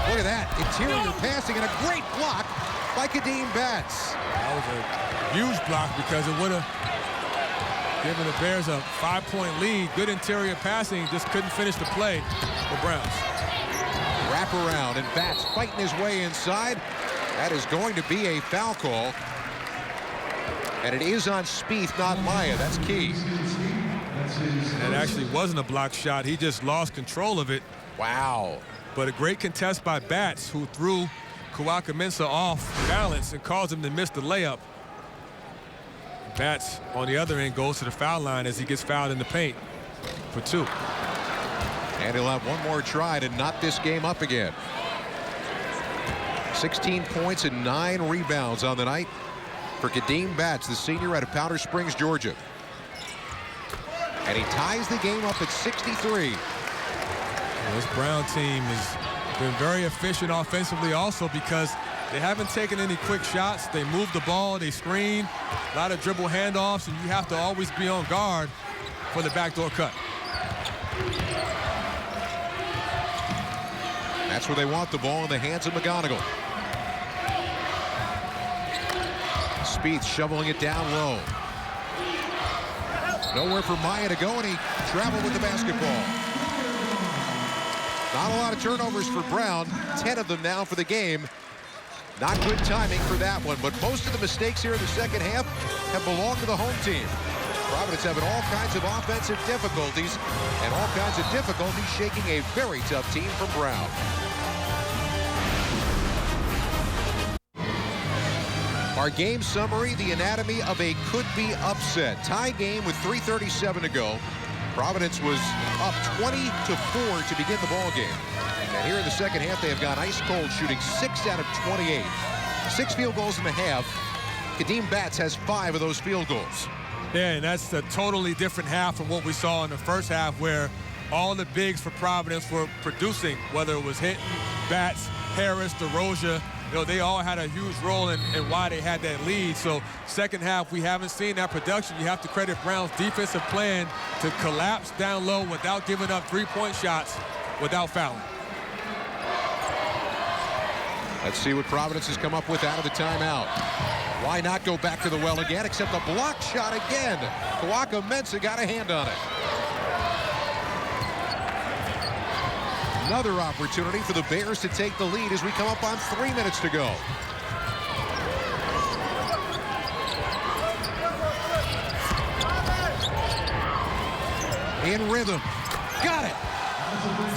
Speaker 1: Look at that. Interior passing and a great block by Kadeem Batts.
Speaker 2: That was a huge block because it would have given the Bears a 5-point lead. Good interior passing, just couldn't finish the play for Browns.
Speaker 1: Wrap around, and Batts fighting his way inside. That is going to be a foul call. And it is on Spieth, not Maya. That's key.
Speaker 2: It actually wasn't a block shot. He just lost control of it.
Speaker 1: Wow.
Speaker 2: But a great contest by Batts, who threw Kawhi-Mensah off balance and caused him to miss the layup. Batts, on the other end, goes to the foul line as he gets fouled in the paint for 2.
Speaker 1: And he'll have one more try to knot this game up again. 16 points and 9 rebounds on the night for Kadeem Batts, the senior out of Powder Springs, Georgia. And he ties the game up at 63.
Speaker 2: Well, this Brown team has been very efficient offensively also because they haven't taken any quick shots. They move the ball, they screen, a lot of dribble handoffs, and you have to always be on guard for the backdoor cut.
Speaker 1: That's where they want the ball in the hands of McGonigal. Spieth shoveling it down low. Nowhere for Maya to go, and he traveled with the basketball. Not a lot of turnovers for Brown. 10 of them now for the game. Not good timing for that one, but most of the mistakes here in the second half have belonged to the home team. Providence having all kinds of offensive difficulties and all kinds of difficulties shaking a very tough team from Brown. Our game summary, the anatomy of a could-be upset. Tie game with 3:37 to go. Providence was up 20-4 to begin the ball game. And here in the second half, they have gone ice cold, shooting 6 out of 28. 6 field goals in the half. Kadeem Batts has 5 of those field goals.
Speaker 2: Yeah, and that's a totally different half from what we saw in the first half, where all the bigs for Providence were producing, whether it was Hinton, Batts, Harris, DeRozan. You know, they all had a huge role in why they had that lead. So second half, we haven't seen that production. You have to credit Brown's defensive plan to collapse down low without giving up three-point shots, without fouling.
Speaker 1: Let's see what Providence has come up with out of the timeout. Why not go back to the well again, except a block shot again. Kawhi-Mensah got a hand on it. Another opportunity for the Bears to take the lead as we come up on 3 minutes to go. In rhythm. Got it.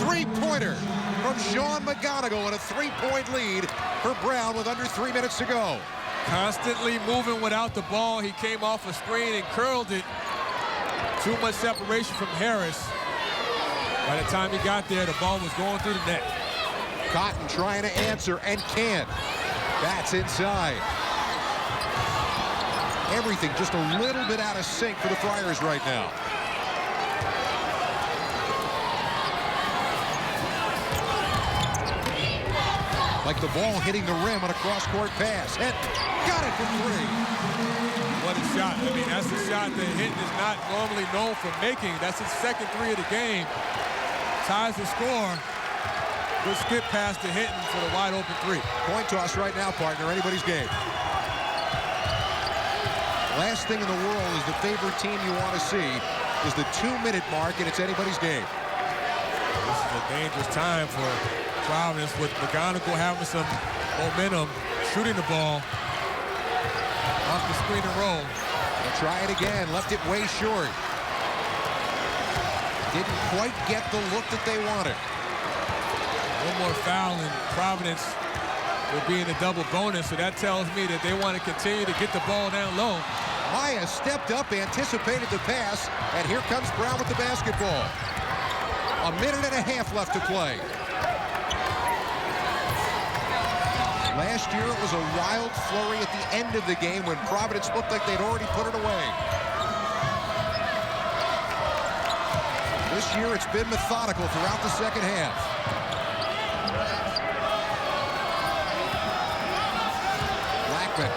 Speaker 1: Three-pointer from Sean McGonigal, and a 3-point lead for Brown with under 3 minutes to go.
Speaker 2: Constantly moving without the ball. He came off a screen and curled it. Too much separation from Harris. By the time he got there, the ball was going through the net.
Speaker 1: Cotton trying to answer and can't. That's inside. Everything just a little bit out of sync for the Friars right now. Like the ball hitting the rim on a cross-court pass. And got it from 3.
Speaker 2: What a shot. I mean, that's a shot that Hinton is not normally known for making. That's his second 3 of the game. Ties the score. Good skip pass to Hinton for the wide open 3.
Speaker 1: Coin toss right now, partner. Anybody's game. Last thing in the world is the favorite team you want to see is the 2-minute mark, and it's anybody's game.
Speaker 2: This is a dangerous time for Providence with McGonigal having some momentum, shooting the ball off the screen and roll.
Speaker 1: And try it again. Left it way short. Didn't quite get the look that they wanted.
Speaker 2: One more foul and Providence will be in a double bonus, so that tells me that they want to continue to get the ball down low.
Speaker 1: Maya stepped up, anticipated the pass, and here comes Brown with the basketball. 1.5 minutes left to play. Last year, it was a wild flurry at the end of the game when Providence looked like they'd already put it away. This year, it's been methodical throughout the second half. Blackman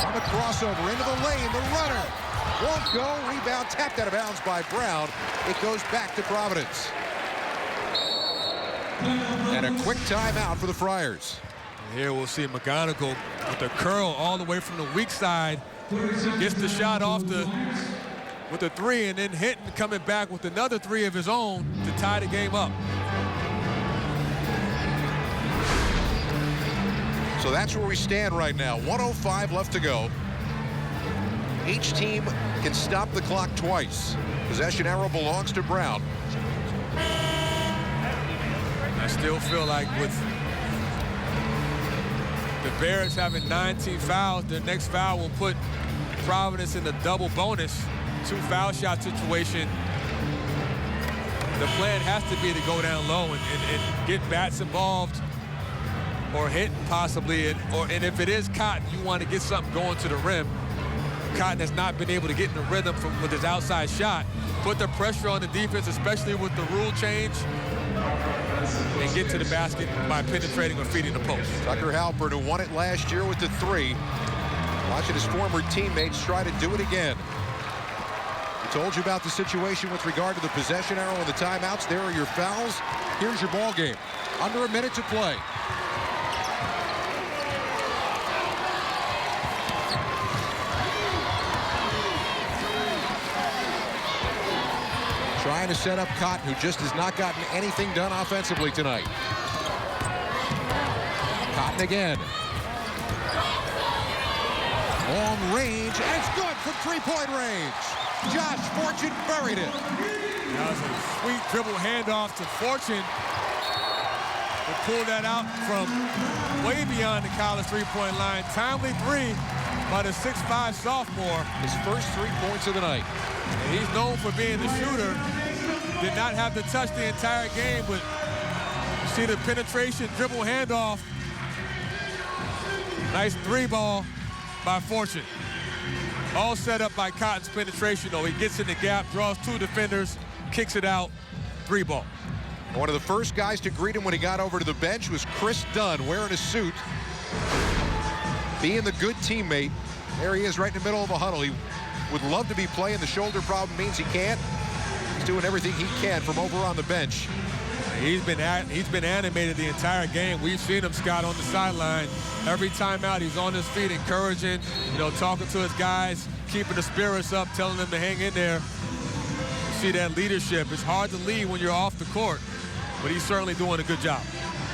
Speaker 1: on the crossover into the lane, the runner. Won't go. Rebound tapped out of bounds by Brown. It goes back to Providence. And a quick timeout for the Friars.
Speaker 2: Here we'll see McGonigal with the curl all the way from the weak side. Gets the shot off with the three, and then Hinton coming back with another three of his own to tie the game up.
Speaker 1: So that's where we stand right now. 1:05 left to go. Each team can stop the clock twice. Possession arrow belongs to Brown.
Speaker 2: I still feel like with the Bears having 19 fouls, their next foul will put Providence in a double bonus, 2 foul shot situation. The plan has to be to go down low and get Bats involved, or Hinton possibly, and if it is Cotton, you want to get something going to the rim. Cotton has not been able to get in the rhythm with his outside shot. Put the pressure on the defense, especially with the rule change, and get to the basket by penetrating or feeding the post.
Speaker 1: Tucker Halpern, who won it last year with the 3, watching his former teammates try to do it again. We told you about the situation with regard to the possession arrow and the timeouts. There are your fouls. Here's your ball game. Under a minute to play. Trying to set up Cotton, who just has not gotten anything done offensively tonight. Cotton again. Long range, and it's good from three-point range. Josh Fortune buried it.
Speaker 2: That was a sweet dribble handoff to Fortune. To pull that out from way beyond the college three-point line. Timely three by the 6'5" sophomore.
Speaker 1: His first 3 points of the night.
Speaker 2: And he's known for being the shooter. Did not have to touch the entire game, but you see the penetration dribble handoff. Nice 3-ball by Fortune. All set up by Cotton's penetration, though. He gets in the gap, draws 2 defenders, kicks it out, 3-ball.
Speaker 1: One of the first guys to greet him when he got over to the bench was Chris Dunn, wearing a suit, being the good teammate. There he is right in the middle of a huddle. He would love to be playing. The shoulder problem means he can't. He's doing everything he can from over on the bench.
Speaker 2: He's been animated the entire game. We've seen him, Scott, on the sideline. Every time out, he's on his feet, encouraging, talking to his guys, keeping the spirits up, telling them to hang in there. You see that leadership. It's hard to lead when you're off the court, but he's certainly doing a good job.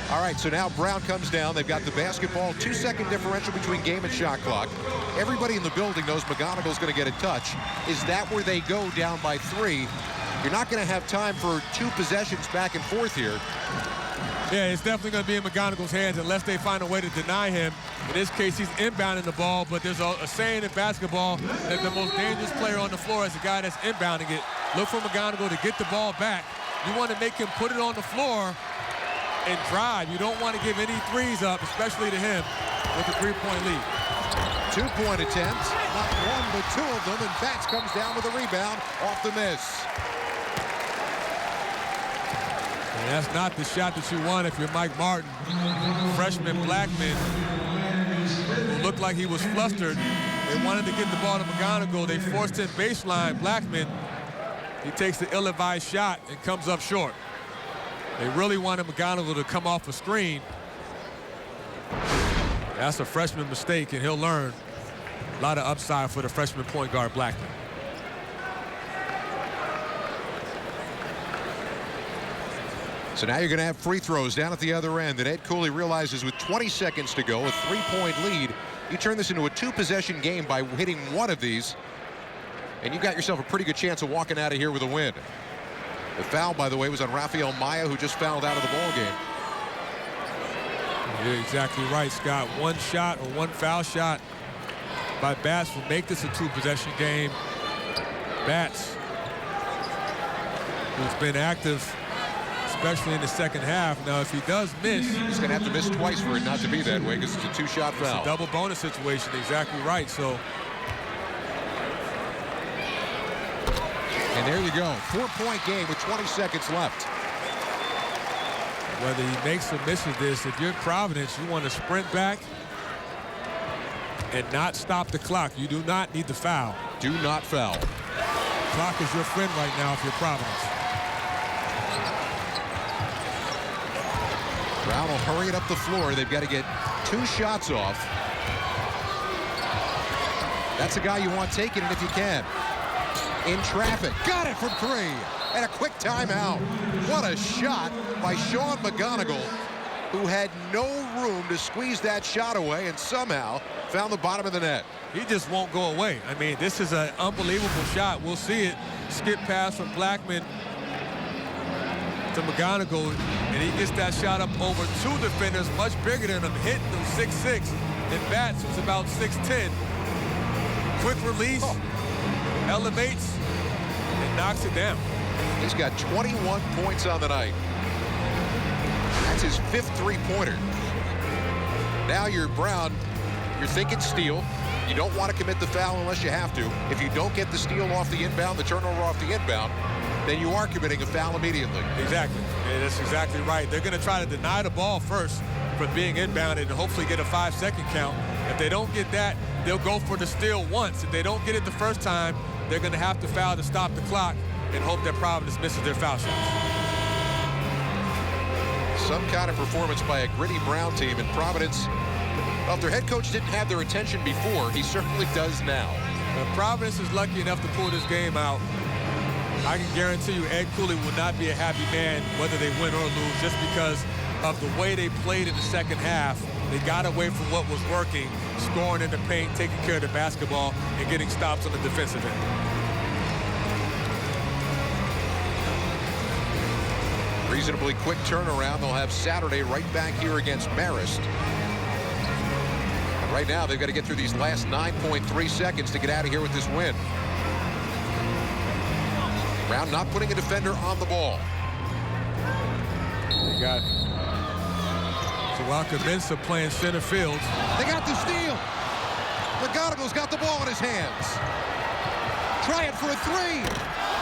Speaker 1: All right, so now Brown comes down. They've got the basketball, 2-second differential between game and shot clock. Everybody in the building knows McGonigal's going to get a touch. Is that where they go down by 3? You're not going to have time for 2 possessions back and forth here.
Speaker 2: Yeah, it's definitely going to be in McGonigal's hands unless they find a way to deny him. In this case, he's inbounding the ball, but there's a saying in basketball that the most dangerous player on the floor is the guy that's inbounding it. Look for McGonigal to get the ball back. You want to make him put it on the floor and drive. You don't want to give any threes up, especially to him, with a 3-point lead.
Speaker 1: 2-point attempts, not 1 but 2 of them, and Bats comes down with a rebound off the miss.
Speaker 2: And that's not the shot that you want if you're Mike Martin. Freshman Blackman looked like he was flustered. They wanted to get the ball to McGonigal. They forced him baseline. Blackman, he takes the ill-advised shot and comes up short. They really wanted McGonigal to come off a screen. That's a freshman mistake, and he'll learn. A lot of upside for the freshman point guard, Blackman.
Speaker 1: So now you're going to have free throws down at the other end, and Ed Cooley realizes with 20 seconds to go, a 3-point lead, you turn this into a 2-possession game by hitting 1 of these, and you got yourself a pretty good chance of walking out of here with a win. The foul, by the way, was on Rafael Maya, who just fouled out of the ball game.
Speaker 2: You're exactly right, Scott. 1 shot or 1 foul shot by Bats will make this a 2-possession game. Bats, who's been active, especially in the second half. Now, if he does miss,
Speaker 1: he's going to have to miss twice for it not to be that way, because it's a 2-shot foul.
Speaker 2: It's a double bonus situation, exactly right. So,
Speaker 1: and there you go, 4-point game with 20 seconds left.
Speaker 2: Whether he makes or misses this, if you're Providence, you want to sprint back and not stop the clock. You do not need the foul.
Speaker 1: do not foul.
Speaker 2: Clock is your friend right now if you're Providence.
Speaker 1: Brown will hurry it up the floor. They've got to get 2 shots off. That's a guy you want taking it if you can. In traffic. Got it from 3. And a quick timeout. What a shot by Sean McGonigal, who had no room to squeeze that shot away and somehow found the bottom of the net.
Speaker 2: He just won't go away. I mean, this is an unbelievable shot. We'll see it. Skip pass from Blackman to McGonigal, and he gets that shot up over 2 defenders, much bigger than him, hitting them 6'6", and Batts was about 6'10". Quick release, elevates, and knocks it down.
Speaker 1: He's got 21 points on the night. That's his 5th three-pointer. Now you're Brown. You're thinking steal. You don't want to commit the foul unless you have to. If you don't get the steal off the inbound, the turnover off the inbound, then you are committing a foul immediately.
Speaker 2: Exactly. Yeah, that's exactly right. They're going to try to deny the ball first for being inbounded and hopefully get a 5-second count. If they don't get that, they'll go for the steal once. If they don't get it the first time, they're going to have to foul to stop the clock and hope that Providence misses their foul shots.
Speaker 1: Some kind of performance by a gritty Brown team, and Providence, well, if their head coach didn't have their attention before, he certainly does now.
Speaker 2: If Providence is lucky enough to pull this game out, I can guarantee you Ed Cooley will not be a happy man whether they win or lose, just because of the way they played in the second half. They got away from what was working, scoring in the paint, taking care of the basketball, and getting stops on the defensive end.
Speaker 1: Reasonably quick turnaround. They'll have Saturday right back here against Marist. And right now, they've got to get through these last 9.3 seconds to get out of here with this win. Brown not putting a defender on the ball.
Speaker 2: They got Zawaka Mensah playing center field.
Speaker 1: They got the steal. McGonigal's got the ball in his hands. Try it for a 3.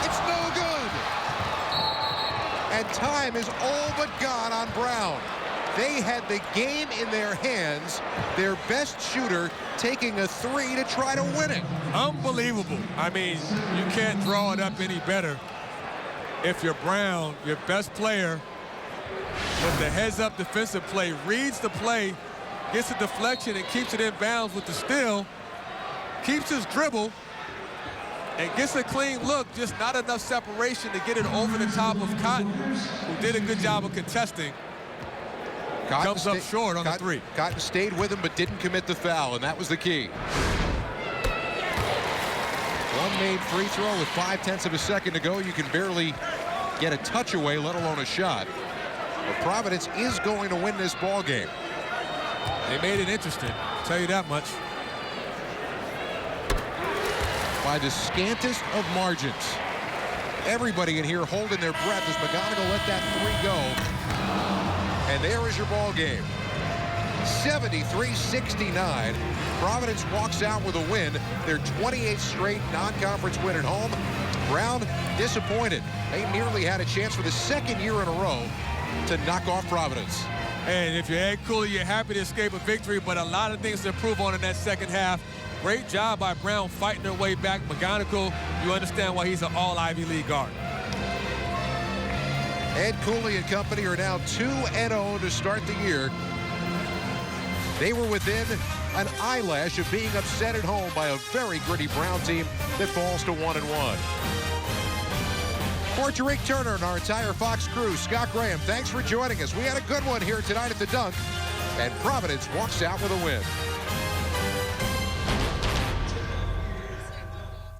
Speaker 1: It's no good. And time is all but gone on Brown. They had the game in their hands. Their best shooter taking a 3 to try to win it.
Speaker 2: Unbelievable. I mean, you can't draw it up any better. If you're Brown, your best player, with the heads-up defensive play, reads the play, gets a deflection, and keeps it in bounds with the steal, keeps his dribble, and gets a clean look, just not enough separation to get it over the top of Cotton, who did a good job of contesting. Comes up short on the 3.
Speaker 1: Cotton stayed with him but didn't commit the foul, and that was the key. One made free throw with 0.5 of a second to go. You can barely get a touch away, let alone a shot. But Providence is going to win this ball game.
Speaker 2: They made it interesting, I'll tell you that much.
Speaker 1: By the scantest of margins. Everybody in here holding their breath as McGonigal let that 3 go. And there is your ball game. 73-69. Providence walks out with a win. Their 28th straight non-conference win at home. Brown disappointed. They nearly had a chance for the 2nd year in a row to knock off Providence.
Speaker 2: And if you're Ed Cooley, you're happy to escape a victory, but a lot of things to improve on in that second half. Great job by Brown fighting their way back. McGonigal, you understand why he's an all-Ivy League guard.
Speaker 1: Ed Cooley and company are now 2-0 to start the year. They were within an eyelash of being upset at home by a very gritty Brown team that falls to 1-1. For Tariq Turner and our entire Fox crew, Scott Graham, thanks for joining us. We had a good one here tonight at the Dunk, and Providence walks out with a win.